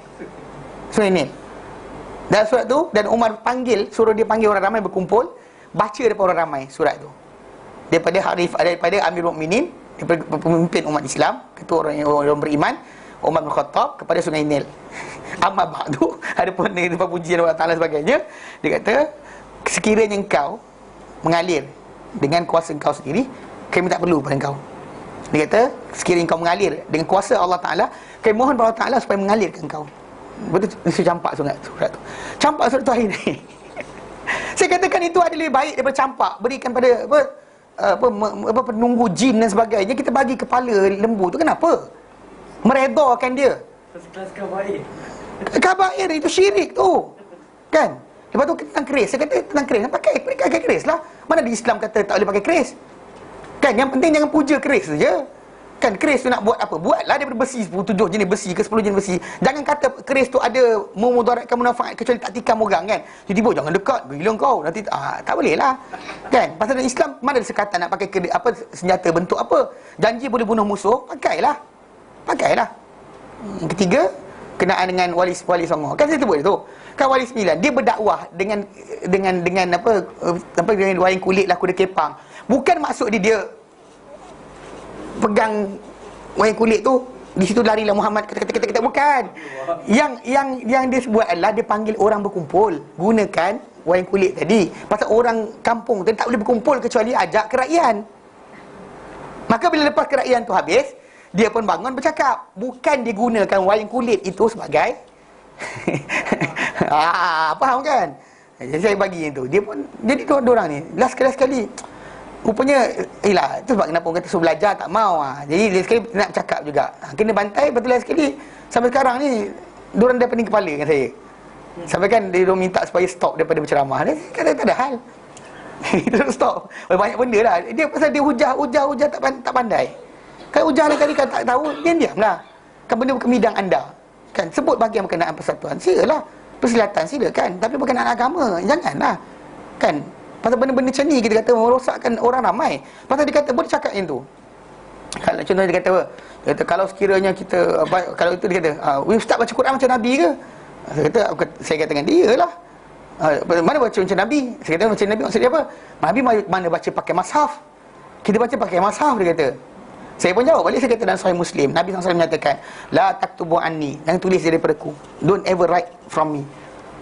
Sungai Nil. Dan surat tu, dan Umar suruh dia panggil orang ramai berkumpul, baca daripada orang ramai surat tu. Daripada Amir Mukminin, daripada pemimpin umat Islam, ketua orang beriman, Umar bin Khattab kepada Sungai Nil. Amma ba'du, ada pun tempat pujian Allah Ta'ala sebagainya. Dia kata, sekiranya engkau mengalir dengan kuasa engkau sendiri, kami tak perlu pada engkau. Dia kata, sekiranya engkau mengalir dengan kuasa Allah Ta'ala, kami mohon pada Allah Ta'ala supaya mengalirkan engkau. Betul, dia campak surat tu. Campak surat tu hari ni. Saya katakan itu ada lebih baik daripada campak. Berikan pada penunggu jin dan sebagainya. Kita bagi kepala lembu tu, kenapa? Meredakan dia. Kelas kabair. Kabair itu syirik tu. Kan? Lepas tu tentang keris. Saya kata tentang keris, pakai keris lah. Mana di Islam kata tak boleh pakai keris? Kan, yang penting jangan puja keris saja. Kan, keris tu nak buat apa? Buatlah daripada besi, 7 jenis besi ke 10 jenis besi. Jangan kata keris tu ada memudaratkan mudarat kecuali tak tikam orang kan. Tiba-tiba jangan dekat, gila kau. Nanti tak boleh lah. Kan? Pasal dalam Islam mana ada sekatan nak pakai senjata bentuk apa? Janji boleh bunuh musuh, pakailah. Yang ketiga, kenaan dengan wali songo. Kan saya sebut tu. Kan wali 9, dia berdakwah dengan wayang kulit lah, kuda kepang. Bukan maksud dia pegang wayang kulit tu, di situ larilah Muhammad kata bukan. Yang dia buat adalah dia panggil orang berkumpul, gunakan wayang kulit tadi. Pasal orang kampung tu tak boleh berkumpul kecuali ajak kerakyat. Maka bila lepas kerakyat tu habis, dia pun bangun bercakap. Bukan dia gunakan wayang kulit itu sebagai faham kan? Jadi saya bagi yang tu. Dia pun, jadi dua orang ni last sekali rupanya, tu sebab kenapa orang kata suruh belajar tak mau. Jadi dia sekali nak bercakap juga. Kena bantai, betul lah sekali. Sampai sekarang ni diorang dah pening kepala dengan saya. Sampai kan dia minta supaya stop daripada berceramah. Dia kata tak ada hal. Dia stop. Banyak benda lah. Dia pasal dia hujah tak pandai. Kalau hujah kali kan tak tahu, diam lah. Kan benda kemidang anda. Kan sebut bahagian berkenaan persatuan, silalah. Persilatan silakan, tapi berkenaan agama janganlah. Kan? Pasal benda-benda macam ni kita kata merosakkan orang ramai. Pasal dia kata boleh cakap yang tu. Kalau contohnya dia kata apa? Dia kata kalau sekiranya kita kalau itu dia kata, ustaz baca Quran macam Nabi ke? Saya kata dengan dia lah. Mana baca macam Nabi? Saya kata macam Nabi maksud dia apa? Nabi mana baca pakai mushaf? Kita baca pakai mushaf, dia kata. Saya pun jawab balik, saya kata dalam Sahih Muslim, Nabi SAW menyatakan, la taktubu anni, jangan tulis daripada aku. Don't ever write from me.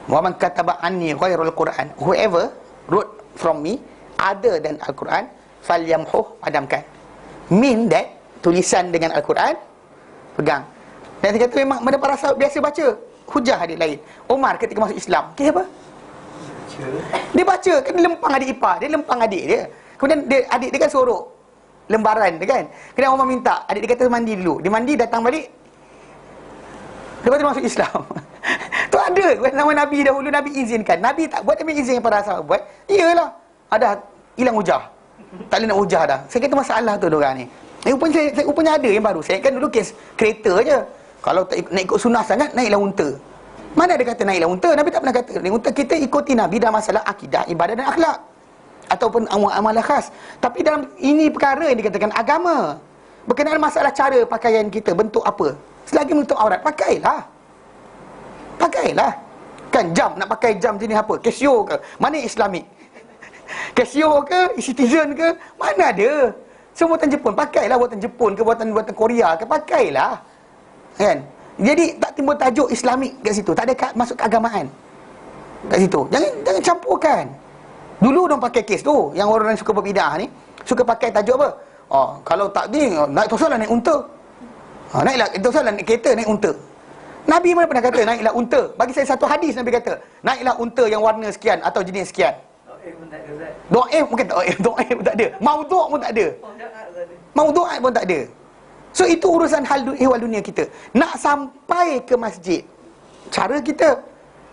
Wa man kataba anni ghairul Quran. Whoever wrote from me other than Al-Quran, falyamhuh, padamkan. Mean that tulisan dengan Al-Quran pegang. Dan saya kata memang mana para sahabat biasa baca. Hujah adik lain. Umar ketika masuk Islam, kira apa? Dia baca, kan dia lempang adik ipar, dia lempang adik dia. Kemudian adik dia kan sorok lembaran dia kan. Kemudian Umar minta, adik dia kata mandi dulu. Dia mandi, datang balik, lepas tu masuk Islam. Tu ada nama Nabi dahulu, Nabi izinkan. Nabi tak buat, Nabi izin para sahabat buat. Iyalah, ada hilang hujah. Tak boleh nak hujah dah. Saya kata masalah tu diorang ni. Rupanya ada yang baru. Saya kan dulu kes kereta je. Kalau tak nak ikut sunnah sangat, naiklah unta. Mana ada kata naiklah unta? Nabi tak pernah kata naik unta. Kita ikuti Nabi dalam masalah akidah, ibadah dan akhlak, ataupun amalan khas. Tapi dalam ini perkara yang dikatakan agama, berkenaan masalah cara pakaian kita, bentuk apa, selagi menutup aurat, pakailah. Kan jam, nak pakai jam jenis apa? Casio ke? Mana Islamik? Casio ke? Citizen ke? Mana ada? Semua buatan Jepun, pakailah. Buatan Jepun ke, buatan Korea ke, pakailah. Kan? Jadi tak timbul tajuk Islamik kat situ. Tak ada masuk keagamaan kat situ. Jangan campurkan. Dulu orang pakai kes tu, yang orang yang suka berbidah ni, suka pakai tajuk apa? Kalau tak ni, naik tosalah naik unta. Naiklah tosalah naik kereta, naik unta. Nabi mana pernah kata naiklah unta? Bagi saya satu hadis Nabi kata, naiklah unta yang warna sekian atau jenis sekian. pun tak ada, Ustaz. Dhaif bukan dhaif, dhaif pun tak ada. Maudhu' pun tak ada. Maudhu'at pun tak ada. So itu urusan ehwal dunia kita. Nak sampai ke masjid, cara kita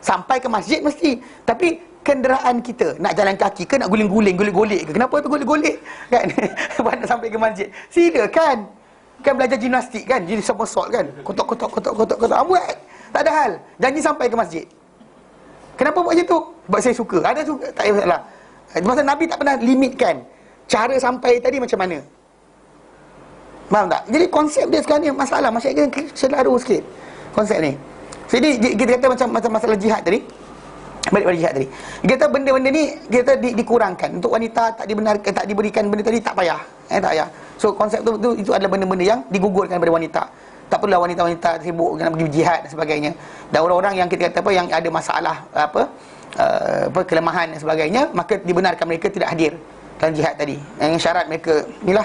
sampai ke masjid mesti. Tapi kenderaan kita, nak jalan kaki ke, nak guling-guling, golek-golek ke? Kenapa tu golek-golek? Kan? Nak sampai ke masjid. Silakan. Kan belajar gimnastik kan, jadi somersault kan. Kotak. Buat. Tak ada hal. Janji sampai ke masjid. Kenapa buat macam tu? Sebab saya suka. Ada suka, tak ada masalah. Masa Nabi tak pernah limitkan cara sampai tadi macam mana. Faham tak? Jadi konsep dia sekarang ni masalah. Masyarakat kita selaru sikit konsep ni. Jadi kita kata macam masalah jihad tadi. Balik pada jihad tadi. Kita kata benda-benda ni kita dikurangkan. Untuk wanita tak dibenarkan, tak diberikan benda tadi, tak payah. Tak payah. So konsep tu itu adalah benda-benda yang digugurkan pada wanita. Tak perlulah wanita-wanita sibuk nak pergi jihad dan sebagainya. Dan orang-orang yang kita kata yang ada masalah kelemahan dan sebagainya, maka dibenarkan mereka tidak hadir dalam jihad tadi. Yang syarat mereka inilah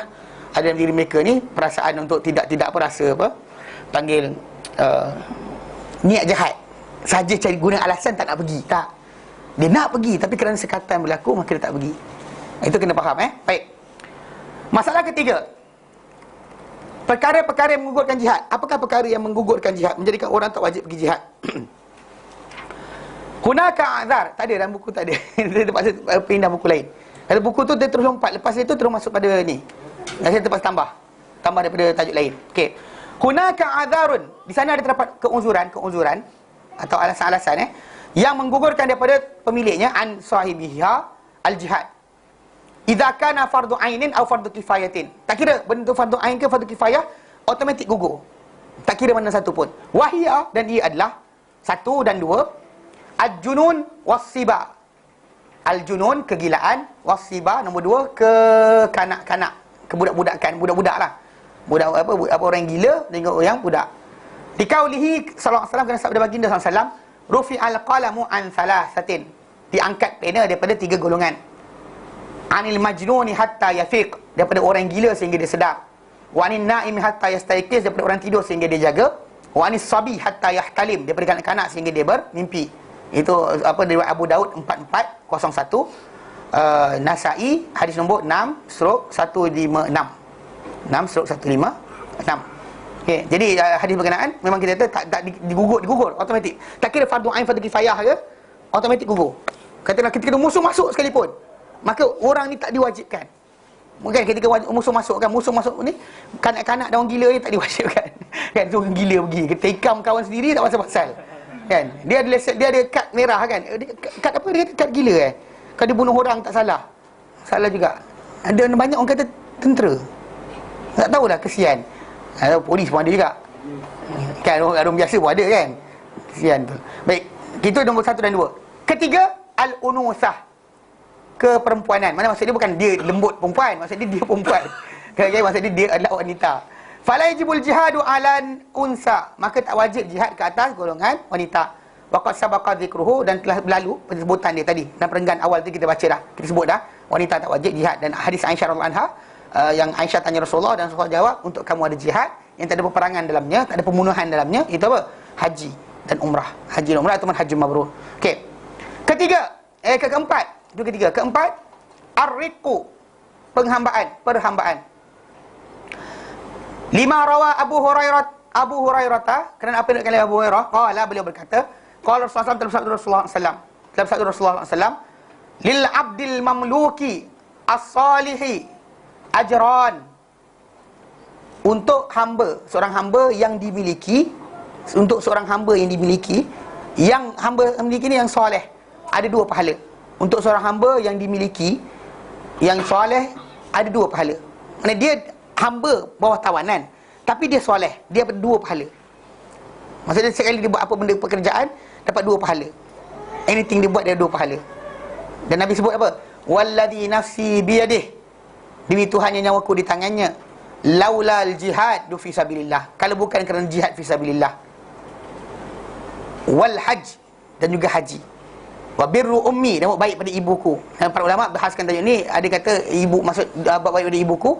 ada dalam diri mereka ni perasaan untuk tidak rasa panggil niat jahat. Saja cari guna alasan tak nak pergi. Tak. Dia nak pergi tapi kerana sekatan berlaku maka dia tak pergi. Itu kena faham Baik. Masalah ketiga. Perkara-perkara yang menggugurkan jihad. Apakah perkara yang menggugurkan jihad, menjadikan orang tak wajib pergi jihad? Hunaka azar. Tak ada dalam buku, tak ada. Dia terpaksa pindah buku lain. Kalau buku tu dia terus lompat, lepas itu terus masuk pada ni. Dan saya terpaksa tambah daripada tajuk lain. Okey. Hunaka azarun. Di sana ada terdapat keuzuran atau alasan-alasan yang menggugurkan daripada pemiliknya an sahibiha al-jihad. Idza kana fardu ainin atau fardu kifayatin. Tak kira benda tu fardu ain ke fardu kifayah, automatik gugur. Tak kira mana satu pun. Wahia, dan dia adalah satu dan dua, al-junun was-siba. Al-junun kegilaan, was-siba nombor dua kekanak-kanak, kebudak-budakan, budak-budak lah. Budak apa orang yang gila dan juga orang budak. Dikaulihi sallallahu alaihi wasallam, kerana sabda baginda sallallahu alaihi wasallam, rufi'al qalamu an thalathatin. Diangkat pena daripada 3 golongan. Anil majnuni hatta yafiq, daripada orang gila sehingga dia sedar. Wa anin naimi hatta yastayqiz, daripada orang tidur sehingga dia jaga. Wa anis sabi hatta yahtalim, daripada kanak-kanak sehingga dia bermimpi. Itu dari Abu Daud 4401, Nasai hadis nombor 6/156. 6/156. Okey, jadi hadis berkenaan memang kita kata tak digugur automatik. Tak kira fardu ain, fardu kifayah ke, automatik gugur. Katalah ketika musuh masuk sekalipun, maka orang ni tak diwajibkan. Mungkin ketika musuh masuk ni, kanak-kanak dan orang gila ni tak diwajibkan. Kan tu orang gila pergi, kita ikam kawan sendiri tak pasal-pasal. Kan? Dia ada kad merah kan. Kad apa dia kata? Kad gila Kalau dia bunuh orang tak salah. Salah juga. Ada banyak orang kata tentera. Tak tahulah, kesian. Polis pun ada juga. Kan orang biasa pun ada kan. Kesian tu. Baik, itu nombor 1 dan 2. Ketiga, al-unusah, keperempuanan. Mana maksud dia bukan dia lembut perempuan, maksud dia perempuan. Okay, maksud dia adalah wanita. Fala yajibul jihadu alan unsa, maka tak wajib jihad ke atas golongan wanita. Waqad sabaqa dzikruhu, dan telah berlalu penyebutan dia tadi. Dan perenggan awal tu kita baca dah. Kita sebut dah wanita tak wajib jihad. Dan hadis Aisyah radhiyallahu anha, yang Aisyah tanya Rasulullah dan Rasulullah jawab, untuk kamu ada jihad yang tak ada peperangan dalamnya, tak ada pembunuhan dalamnya, itu apa? Haji dan umrah. Haji dan umrah ataupun haji mabrur. Okey. Keempat. Itu ketiga. Keempat, ar-riqu, perhambaan. Lima rawa Abu Hurairah, kerana apa yang dikatakan oleh Abu Hurairah, qala, beliau berkata, qala Rasulullah dalam sabda Rasulullah sallallahu, lil abdil mamluki as-salihi ajran, untuk seorang hamba yang dimiliki, yang hamba memiliki ni yang soleh, ada 2 pahala. Untuk seorang hamba yang dimiliki, yang soleh, ada 2 pahala. Maksudnya dia hamba bawah tawanan, tapi dia soleh, dia dapat 2 pahala. Maksudnya sekali dia buat apa benda pekerjaan, dapat 2 pahala. Anything dia buat, dia 2 pahala. Dan Nabi sebut apa? Walladhi nafsi biyadih, demi Tuhan yang nyawaku di tangannya, laulal jihad fi sabilillah, kalau bukan kerana jihad fi sabilillah, wal hajj, dan juga haji, wa birru ummi, dan buat baik pada ibuku. Dan para ulama bahaskan tajuk ni, ada kata ibu maksud buat baik pada ibuku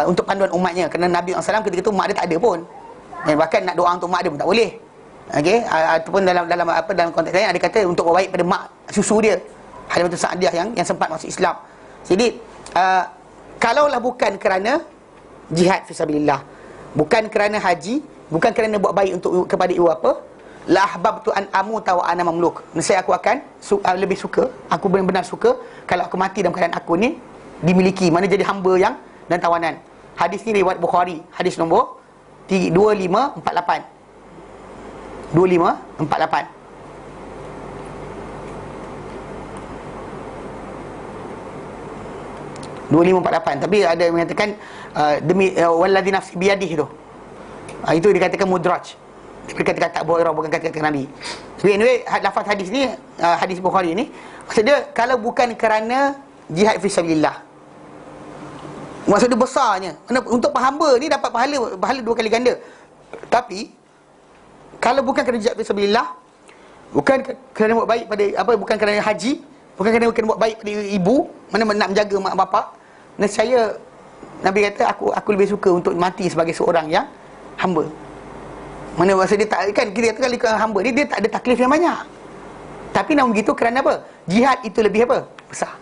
untuk panduan umatnya, kerana Nabi SAW ketika itu mak dia tak ada pun, dan bahkan nak doa untuk mak dia pun tak boleh. Okey, ataupun dalam konteks lain ada kata untuk buat baik pada mak susu dia. Halimatus Sa'diyah yang sempat masuk Islam. Jadi kalaulah bukan kerana jihad fisabilillah, bukan kerana haji, bukan kerana buat baik untuk kepada ibu bapa, la ahbabtu an amuta wa ana mamluk. Nescaya aku akan lebih suka, aku benar-benar suka kalau aku mati dalam keadaan aku ni dimiliki, mana jadi hamba yang dan tawanan. Hadis ni riwayat Bukhari, hadis nombor 2548. 2548. Tapi ada yang mengatakan demi wallazi nafsi biyadihi tu. Itu dikatakan mudraj. Kata-kata Abu Hurairah, bukan kata-kata Nabi. Tapi anyway, lafaz hadis ni, hadis Bukhari ni, maksud dia kalau bukan kerana jihad fisabilillah, maksud dia besarnya. Untuk hamba ni dapat pahala 2 kali ganda. Tapi kalau bukan kerana jihad fisabilillah, bukan kerana buat baik pada bukan kerana haji, bukan kerana buat baik pada ibu, mana nak menjaga mak bapak, nescaya Nabi kata aku lebih suka untuk mati sebagai seorang yang hamba. Mana masa dia tak, kan kita kata kalau hamba ni dia tak ada taklif yang banyak. Tapi namun begitu kerana apa? Jihad itu lebih apa? Besar.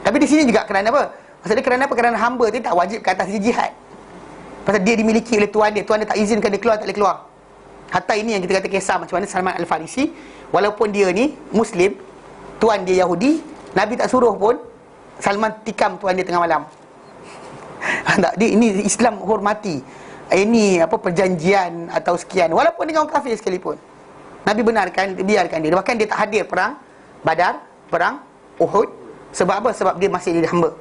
Tapi di sini juga kerana apa? Maksudnya kerana apa? Kerana hamba tu tak wajib ke atas dia jihad. Pasal dia dimiliki oleh tuan dia tak izinkan dia keluar, tak boleh keluar. Hatta ini yang kita kata kisah macam mana Salman Al-Farisi, walaupun dia ni Muslim, tuan dia Yahudi, Nabi tak suruh pun Salman tikam tuan dia tengah malam. Tak, ini Islam hormati. Ini perjanjian atau sekian, walaupun dengan orang kafir sekalipun. Nabi biarkan dia. Bahkan dia tak hadir perang Badar, perang Uhud. Sebab apa? Sebab dia masih jadi hamba.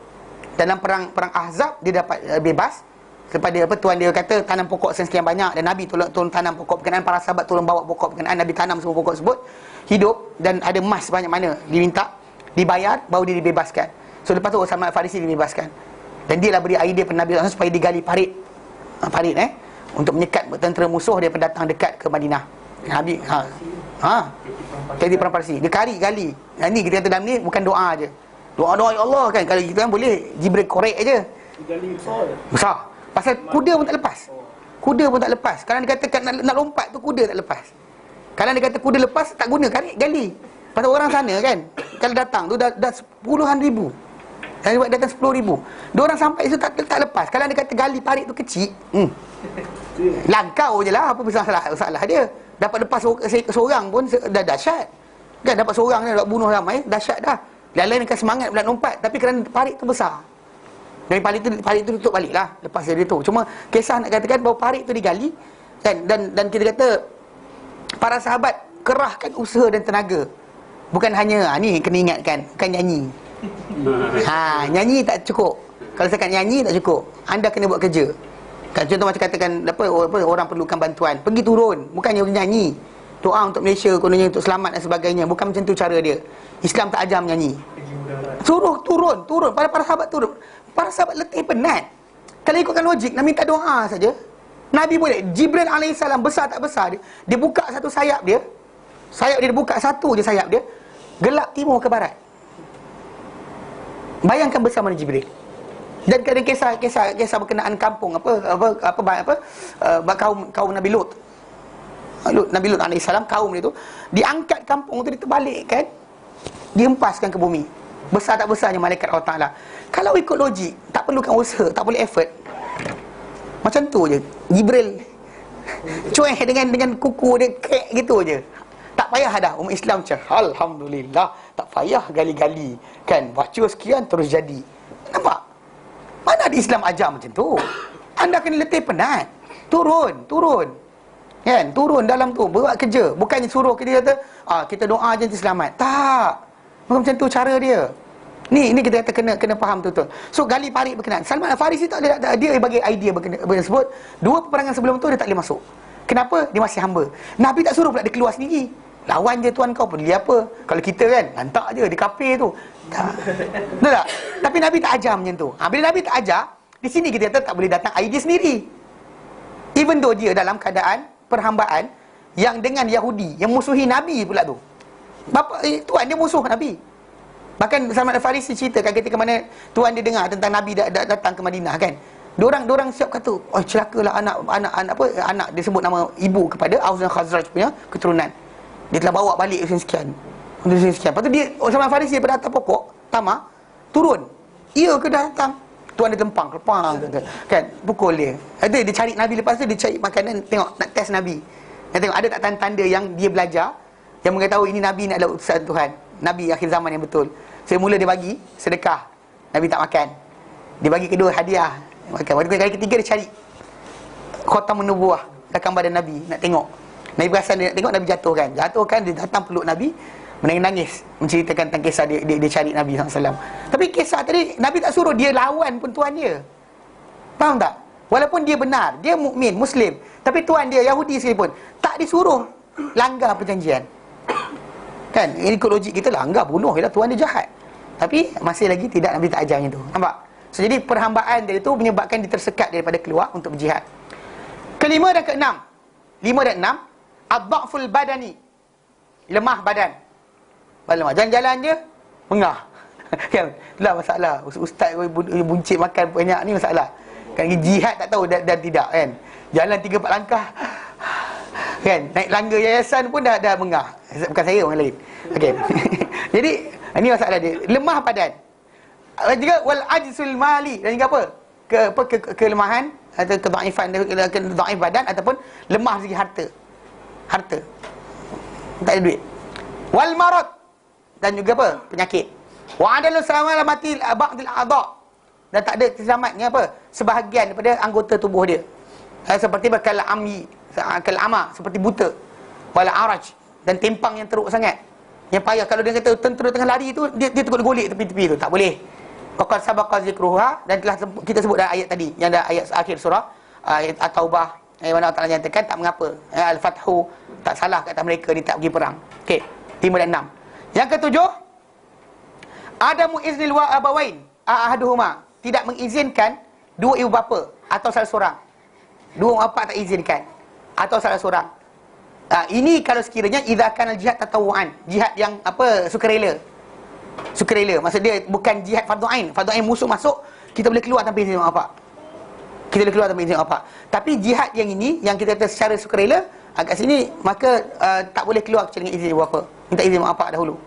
Dalam perang Ahzab dia dapat bebas kepada tuan dia kata tanam pokok sekian banyak, dan Nabi tolong tanam pokok berkenaan, para sahabat tolong bawa pokok berkenaan, Nabi tanam semua pokok tersebut, hidup, dan ada emas sebanyak mana diminta, dibayar, baru dia dibebaskan. So lepas tu Salman Al-Farisi dibebaskan. Dan dia lah beri idea kepada Nabi SAW supaya digali parit untuk menyekat tentera musuh daripada datang dekat ke Madinah. Nabi jadi perang Parsi, dia gali. Ni kita kata dalam ni bukan doa aje. Doa ya Allah kan, kalau kita kan boleh Jibril korek aje. Gali besar. Pasal kuda pun tak lepas. Kalau dia kata nak lompat tu kuda tak lepas. Kalau dia kata kuda lepas tak guna, gali. Pasal orang sana kan, kalau datang tu dah puluhan ribu. Dan datang 10,000. Diorang sampai itu tak lepas. Kalau dia kata gali parit tu kecil, langkau je lah. Apa masalah dia? Dapat lepas seorang pun dah dahsyat. Kan dapat seorang ni nak bunuh ramai, dahsyat dah. Lain-lain akan semangat nak lompat, tapi kerana parit tu besar. Dan parit tu tutup balik lah lepas dari tu. Cuma kisah nak katakan bahawa parit tu digali, kan? Dan kita kata para sahabat kerahkan usaha dan tenaga. Bukan hanya ni kena ingatkan, bukan nyanyi. Nyanyi tak cukup. Kalau cakap nyanyi tak cukup, anda kena buat kerja. Kan contoh macam katakan orang perlukan bantuan, pergi turun, bukannya nyanyi. Doa untuk Malaysia, kononnya untuk selamat dan sebagainya. Bukan macam tu cara dia. Islam tak ajar menyanyi. Suruh turun. Para sahabat turun. Para sahabat letih penat. Kalau ikutkan logik, nak minta doa saja. Nabi boleh. Jibril AS besar tak besar dia buka satu sayap dia. Sayap dia buka satu je sayap dia. Gelap timur ke barat. Bayangkan besar mana Jibril. Dan kadang kisah berkenaan kampung kaum Nabi Lut. Nabi Lut AS, kaum dia tu diangkat kampung tu, diterbalikkan, dihempaskan ke bumi. Besar tak besarnya malaikat Allah Ta'ala. Kalau ikut logik, tak perlukan usaha, tak perlu effort. Macam tu je Jibril cueh dengan kuku dia kek gitu je. Tak payah dah umat Islam macam alhamdulillah, tak payah gali-gali kan, baca sekian terus jadi. Nampak? Mana ada Islam ajar macam tu? Anda kena letih penat, turun kan, turun dalam tu, buat kerja. Bukannya suruh kita kata kita doa je nanti selamat. Tak, bukan macam tu cara dia. Ni kita kata kena faham betul-betul. So gali parit berkenaan, Salman Al-Farisi tak ada, dia bagi idea berkenaan sebut 2 peperangan sebelum tu dia tak boleh masuk. Kenapa? Dia masih hamba. Nabi tak suruh pula dia keluar sendiri. Lawan je tuan kau, peduli apa? Kalau kita kan lantak je di kafe tu. Tak. Betul tak? Tapi Nabi tak ajar macam tu. Bila Nabi tak ajar, di sini kita kata tak boleh datang idea sendiri. Even though dia dalam keadaan perhambaan yang dengan Yahudi yang musuhi Nabi pula tu. Tuan dia musuh Nabi. Bahkan Salman Al-Farisi ceritakan ketika mana tuan dia dengar tentang Nabi datang ke Madinah kan. Diorang siap kata, celakalah anak dia sebut nama ibu kepada Aus dan Khazraj punya keturunan. Dia telah bawa balik sekian. Untuk sekian. Lepas tu dia Salman Farisi daripada atas pokok tamar turun. Ia ke dah datang. Tuan dia tempang kan, pukul dia. Ada dia cari Nabi, lepas tu dia cari makanan, tengok nak test Nabi. Dia tengok ada tak tanda-tanda yang dia belajar yang mengetahui ini Nabi ni adalah utusan Tuhan, Nabi akhir zaman yang betul. So mula dia bagi sedekah, Nabi tak makan. Dia bagi kedua hadiah, makan. Kali ketiga dia cari khatamun nubuwah, belakang badan Nabi, nak tengok. Nabi perasan dia nak tengok, Nabi jatuhkan, dia datang peluk Nabi, menangis, menceritakan tentang kisah dia cari Nabi SAW. Tapi kisah tadi Nabi tak suruh dia lawan pun tuan dia. Faham tak? Walaupun dia benar, dia mukmin, Muslim, tapi tuan dia Yahudi sekalipun tak disuruh langgar perjanjian. Kan? Ini ikut logik kita, langgar, bunuh, ialah tuan dia jahat. Tapi masih lagi tidak, Nabi tak ajar macam tu. Nampak? So, jadi perhambaan dia itu menyebabkan dia tersekat daripada keluar untuk berjihad. Kelima dan keenam. 5 dan 6, ad-dha'ful badani, lemah badan. Jalan-jalan je mengah. Kan? Itulah masalah. Ustaz buncit makan banyak ni masalah. Kan jihad tak tahu dan tidak kan. Jalan 3-4 langkah. Kan? Naik langgar yayasan pun dah mengah. Bukan saya, orang lain. Okey. Jadi ini masalah dia. Lemah badan. Juga wal ajsul mali, dan juga apa? Kelemahan atau kedhaifan, kedhaif badan ataupun lemah segi harta. Tak ada duit. Wal marad, dan juga apa? Penyakit. Wa adalu salamati ba'dil a'dha, dan tak ada selamatnya apa? Sebahagian daripada anggota tubuh dia. Seperti bakal ama, seperti buta. Wal araj, dan timpang yang teruk sangat. Yang payah kalau dia kata tentera tengah lari tu, dia tergolek tepi-tepi tu, tak boleh. Waqad sabaqa zikruha, dan telah kita sebut dalam ayat tadi, yang ada ayat akhir surah ayat At-Taubah, ayat mana Allah Taala nyatakan tak mengapa. Al-Fathu, tak salah kata mereka ni tak pergi perang. Okey, 5 dan 6. Yang ketujuh, adamu iznil wa abawain ahaduhuma, tidak mengizinkan dua ibu bapa atau salah seorang. Dua bapa tak izinkan atau salah seorang. Ini kalau sekiranya idza kana jihad tatawuan, jihad yang apa, sukarela. Maksud dia bukan jihad fardu ain. Fardu ain musuh masuk, kita boleh keluar tanpa izin mak bapak. Tapi jihad yang ini, yang kita kata secara sukarela, kat sini maka tak boleh keluar kecuali dengan izin ibu bapa. Minta izin mak bapak dahulu.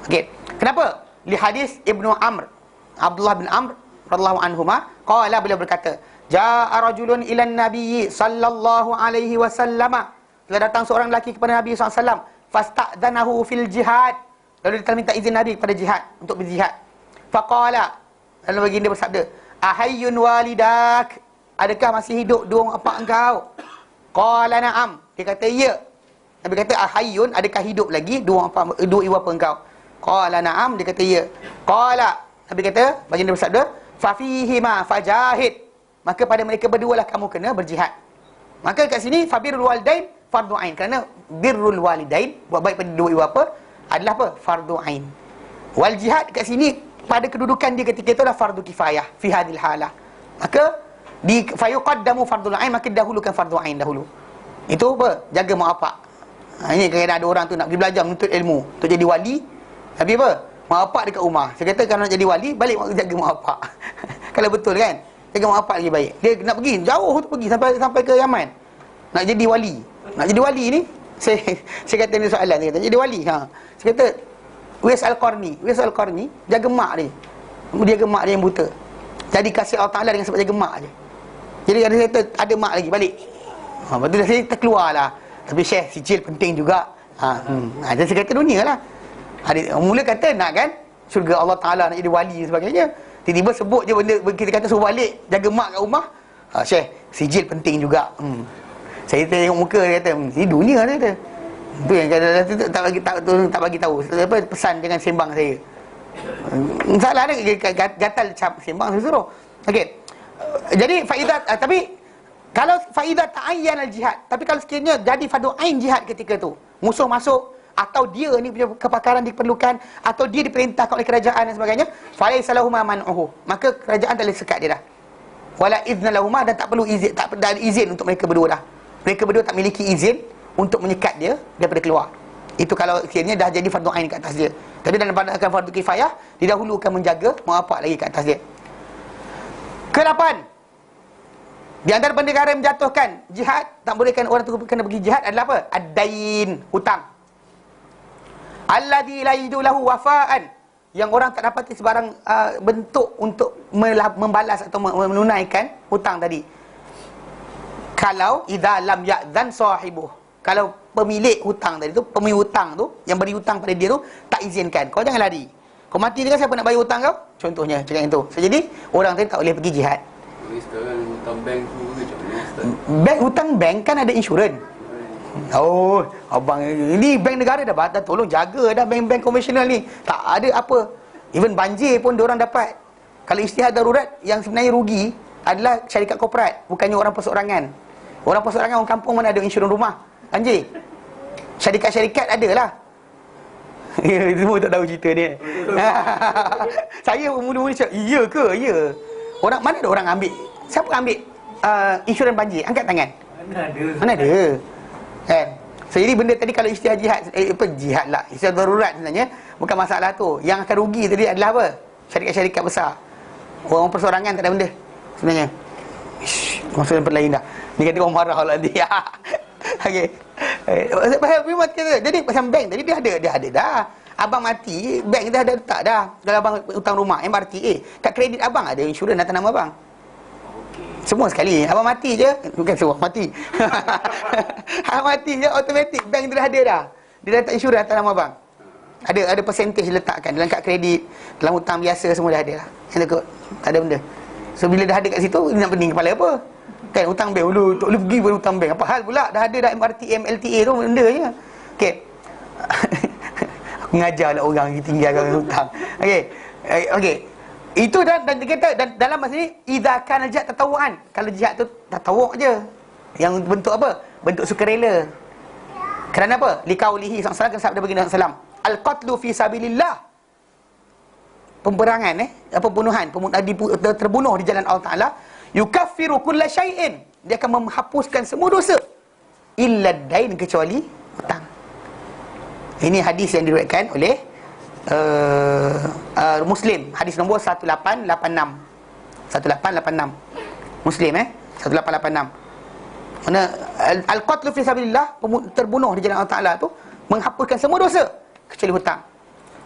Okey. Kenapa? Li hadis Ibnu Amr, Abdullah bin Amr radhiyallahu anhuma, qala, beliau berkata, jaa rajulun ilan nabiyyi sallallahu alaihi wasallam, telah datang seorang lelaki kepada Nabi SAW, fasta'dzanahu fil jihad, lalu dia telah minta izin Nabi kepada jihad, untuk berjihad. Faqala, lalu baginda bersabda, ahayyun walidak, adakah masih hidup dua bapa engkau? Qala na'am, dia kata ya. Nabi kata ahayyun, adakah hidup lagi dua ibu bapa engkau? Qala na'am, dia kata ya. Qala, Nabi kata, baginda bersabda, fa fihima fajahid, maka pada mereka berdua lah kamu kena berjihad. Maka kat sini fabirul walidain fardu ain, kerana birrul walidain, buat baik pada dua ibu bapa, adalah apa? Fardu ain. Wal jihad kat sini pada kedudukan dia ketika itu adalah fardu kifayah fi hadil halah. Maka di fayuqaddamu fardul ain, maka dahulukan fardu ain dahulu. Itu apa? Jaga mak bapak. Ini kadang-kadang ada orang tu nak pergi belajar menuntut ilmu untuk jadi wali, tapi apa? Mak bapak dekat rumah. Saya kata kalau nak jadi wali, balik jaga mak bapak. Kalau betul kan? Jaga mak bapak lagi baik. Dia nak pergi jauh tu, pergi sampai ke Yaman. Nak jadi wali. Nak jadi wali ni, saya kata ni soalan, saya kata jadi wali. Saya kata Uwais Al-Qarni jaga mak dia. Dia jaga mak dia yang buta. Jadi kasih Allah Ta'ala dengan sebab jaga mak je. Jadi ada kata ada mak lagi balik. Lepas tu saya terkeluar lah. Tapi Syekh, sijil penting juga. Jadi saya kata dunia lah. Mula kata nak kan syurga Allah Ta'ala, nak jadi wali dan sebagainya. Tiba-tiba sebut je benda, kita kata suruh balik jaga mak kat rumah. Syekh, sijil penting juga. Saya tengok muka, dia kata ini dunia dia kata. Itu yang tak bagi tahu. Apa pesan jangan sembang saya. Salah ada gatal sembang saya suruh. Okey. Jadi faidah, tapi kalau faidah ta'ayyan al-jihad, tapi kalau sekiranya jadi fardu ain jihad ketika tu, musuh masuk atau dia ni punya kepakaran diperlukan atau dia diperintahkan oleh kerajaan dan sebagainya, falaysa lahum man'uhu, maka kerajaan tak boleh sekat dia dah. Wala idzna lahum, dan tak perlu izin, tak ada izin untuk mereka berdua dah. Mereka berdua tak memiliki izin untuk menyekat dia daripada keluar. Itu kalau sekiranya dah jadi fardu ain kat atas dia. Tapi dalam pandangan fardu kifayah, didahulukan menjaga mak bapak lagi kat atas dia. Ke-8, di antara perkara yang menjatuhkan jihad, tak bolehkan orang tu kena pergi jihad adalah apa? Ad-dain, hutang. Alladzi la yajidu lahu wafaan, yang orang tak dapat sebarang bentuk untuk membalas atau menunaikan hutang tadi. Kalau idza lam ya'zan sahibuh, kalau pemilik hutang tadi tu, pemilik hutang tu yang beri hutang pada dia tu tak izinkan, kau jangan lari. Kau mati ni kan siapa nak bayar hutang kau? Contohnya cakap yang tu. So, jadi orang tadi tak boleh pergi jihad. Jadi sekarang hutang bank tu macam mana Ustaz? Bank, hutang bank kan ada insurans. Oh, abang ini bank negara dah batal, tolong jaga dah bank-bank konvensional ni. Tak ada apa. Even banjir pun diorang dapat. Kalau istihad darurat, yang sebenarnya rugi adalah syarikat korporat, bukannya orang perseorangan. Orang perseorangan, orang kampung mana ada insurans rumah banjir. Syarikat-syarikat ada lah. Semua tak tahu cerita dia. Saya mula-mula cakap, iya ke? Ya. Orang, mana ada orang ambil? Siapa ambil insurans banjir? Angkat tangan. Mana ada? Kan? So, jadi benda tadi kalau istilah jihad, jihad lah, istilah darurat sebenarnya bukan masalah tu. Yang akan rugi tadi adalah apa? Syarikat-syarikat besar. Orang perseorangan tak ada benda sebenarnya. Maksudnya tempat lain dah. Dia kata orang marah lah nanti. Okey. Pasal memang kata, jadi pasal bank tadi dia ada dah. Abang mati, bank dah ada letak dah. Kalau abang hutang rumah, MRTA, kat kredit abang ada insurans atas nama abang. Semua sekali. Abang mati je, bukan semua mati. Abang mati je, automatik bank tu dah ada dah. Dia dah letak insurans atas nama abang. Ada percentage letakkan dalam kad kredit, dalam hutang biasa semua dah ada lah. Yang takut tak ada benda. So bila dah ada kat situ, nak pening kepala apa? Kan hutang bank dulu, tak boleh pergi pun hutang bank. Apa hal pula dah ada dah MRTA, MLTA tu benda je. Okey. Aku ngajarlah orang tinggalkan hutang. Okey. Okey. Itu dan dia kata dan dalam masa ni idza kana jihad tatawuan. Kalau jihad tu tatawuk je. Yang bentuk apa? Bentuk sukarela. Kerana apa? Liqaulihi sallallahu alaihi wasallam, sabda baginda sallallahu alaihi wasallam, al-qatlu fi sabilillah. Pemperangan pembunuhan, terbunuh di jalan Allah Taala, yukaffiru kulla syai'in. Dia akan menghapuskan semua dosa illa dain, kecuali hutang. Ini hadis yang diriwayatkan oleh Muslim, hadis nombor 1886. 1886 Muslim 1886. Mana al-qatlu fi sabilillah, terbunuh di jalan Allah Taala tu menghapuskan semua dosa kecuali hutang.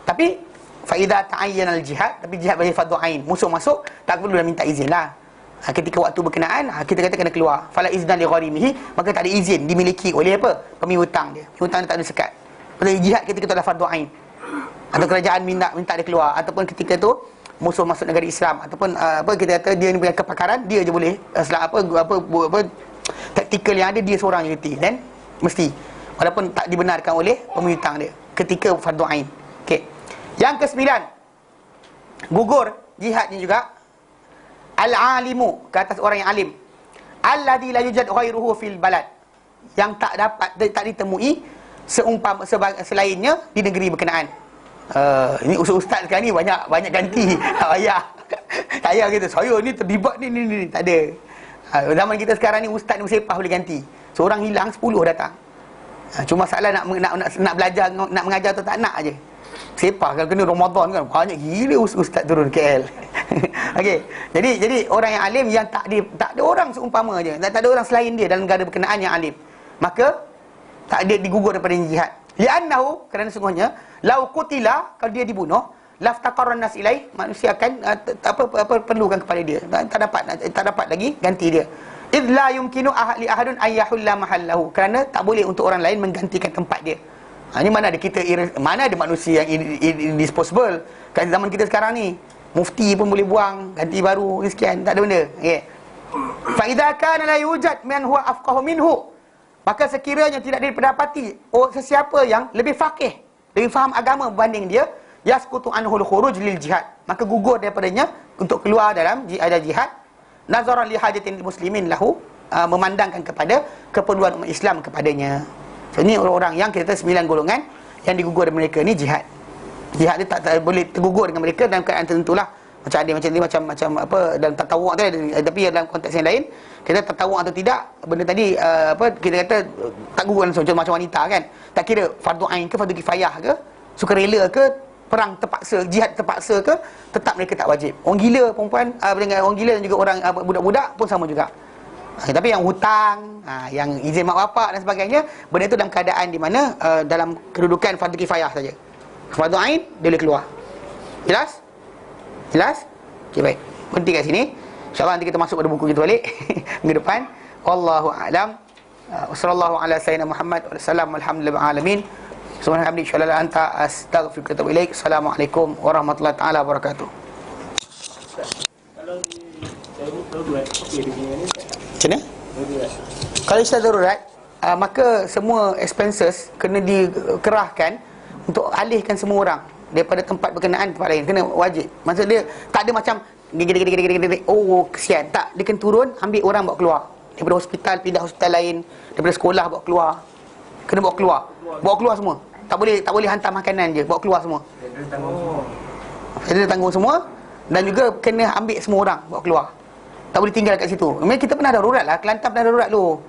Tapi fa idza ta'ayyana al-jihad, tapi jihad bagi fardhu ain, musuh masuk tak perlu dah minta izin lah. Ketika waktu berkenaan kita kata kena keluar, fala izna li gharimihi, maka tak ada izin dimiliki oleh apa? Pemilik hutang dia. Hutang dia tak ada sekat. Pada jihad ketika tu adalah fardhu ain, atau kerajaan minta dia keluar, ataupun ketika tu musuh masuk negara Islam, ataupun kita kata dia ni punya kepakaran, dia je boleh apa taktikal yang ada dia seorang je reti, dan mesti walaupun tak dibenarkan oleh pemilik hutang dia ketika fardhu ain. Okey. Yang ke-9, gugur jihadnya juga al-alimu, ke atas orang yang alim, alladzi la yujad ghairuhu fil balad, yang tak ditemui selainnya di negeri berkenaan. Ini ustaz sekarang ni banyak ganti. Ayah saya gitu, saya ni terlibat ni tak ada. Zaman kita sekarang ni ustaz ni bersepah boleh ganti. Seorang hilang 10 datang. Cuma masalah nak belajar, nak mengajar tu tak nak aje. Sepah kalau kena Ramadan kan banyak gila ustaz turun KL. Okey. Jadi orang yang alim yang tak ada orang seumpama je, tak ada orang selain dia dalam negara berkenaan yang alim, maka tak ada digugur daripada jihad. Li'annahu, kerana sungguhnya lau qutila, kalau dia dibunuh, laftaqarran nas ilaih, manusia akan perlukan kepada dia, tak dapat lagi ganti dia. Idh la yumkinu ahadun an yahulla mahallahu, kerana tak boleh untuk orang lain menggantikan tempat dia. Ini mana ada mana ada manusia yang indisposable kat zaman kita sekarang ni. Mufti pun boleh buang, ganti baru sekian, tak ada benda. Okey. Fa idza kana la yujad man huwa afqahu minhu, maka sekiranya tidak didapati sesiapa yang lebih faqih, lebih faham agama berbanding dia, yasqutu anhul khuruj lil jihad, maka gugur daripadanya untuk keluar dalam ada jihad, nazaran li hajatin muslimin lahu, memandangkan kepada keperluan umat Islam kepadanya. So, ini orang-orang yang kita kata 9 golongan yang digugur dari mereka ni jihad. Jihad dia tak boleh tergugur dengan mereka dalam keadaan tertentu lah. Macam ada macam apa dalam tatawuk tu, tapi dalam konteks yang lain, kita tatawuk atau tidak, benda tadi kita kata tak gugur langsung. Contoh macam wanita kan, tak kira fardu ain ke fardu kifayah ke, sukarela ke, perang terpaksa, jihad terpaksa ke, tetap mereka tak wajib. Orang gila perempuan dengan orang gila dan juga orang budak-budak pun sama juga. Tapi yang hutang, yang izin mak bapak dan sebagainya, benda itu dalam keadaan di mana dalam kedudukan fardu kifayah saja. Fardu ain dia boleh keluar. Jelas? Jelas? Okey, baik. Berhenti kat sini. InsyaAllah nanti kita masuk pada buku kita balik minggu depan. Wallahu a'lam. Wassallallahu ala sayyidina Muhammad wa sallam alhamdulillahi alamin. Subhanallah insyaallah anta astaghfiruka wa atubu ilaik. Assalamualaikum warahmatullahi taala wabarakatuh. Kalau darurat, okey dia punya ni. Macam mana? Kalau istilah darurat, maka semua expenses kena dikerahkan untuk alihkan semua orang daripada tempat berkenaan tempat lain. Kena wajib. Maksud dia tak ada macam oh kesian. Tak, dia kena turun ambil orang bawa keluar daripada hospital, pindah hospital lain, daripada sekolah bawa keluar. Kena bawa keluar. Bawa keluar semua. Tak boleh hantar makanan je, bawa keluar semua. Dia tanggung semua. Dan juga kena ambil semua orang bawa keluar. Tak boleh tinggal kat situ. Memang kita pernah darurat lah. Kelantan pernah darurat tu.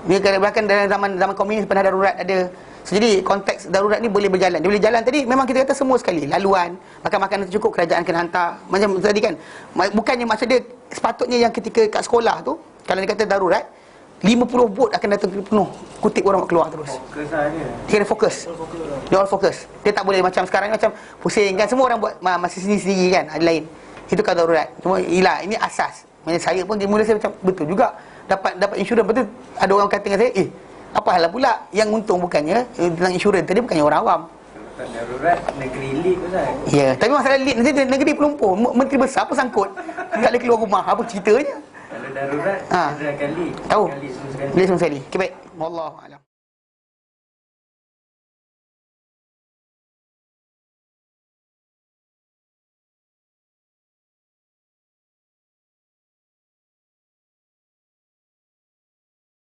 Ni bahkan dalam zaman komunis pernah darurat ada. So, jadi konteks darurat ni boleh berjalan. Dia boleh jalan tadi memang kita kata semua sekali. Laluan, makan makanan tu cukup, kerajaan kena hantar. Macam tadi kan. Bukannya maksud dia sepatutnya yang ketika kat sekolah tu, kalau dia kata darurat, 50 bot akan datang penuh. Kutip orang keluar terus. Fokus lah dia. Dia kena fokus. Dia all fokus. Dia tak boleh macam sekarang ni macam pusing kan. Semua orang buat masih sendiri-sendiri kan. Ada lain. Itu kalau darurat. Cuma ini asas. Maksudnya saya pun mula saya macam betul juga. Dapat insurans. Betul ada orang kata dengan saya, apa hal pula yang untung bukannya tentang insurans tadi bukannya orang awam. Tak darurat negeri lead Ustaz. Ya, tapi masalah lead nanti negeri pelumpur. Menteri besar apa sangkut? Tak boleh keluar rumah. Apa ceritanya? Kalau darurat, dia akan lead. Tahu. Akan lead semua sekali. Boleh semua sekali. Okay, baik. Wallahu a'lam.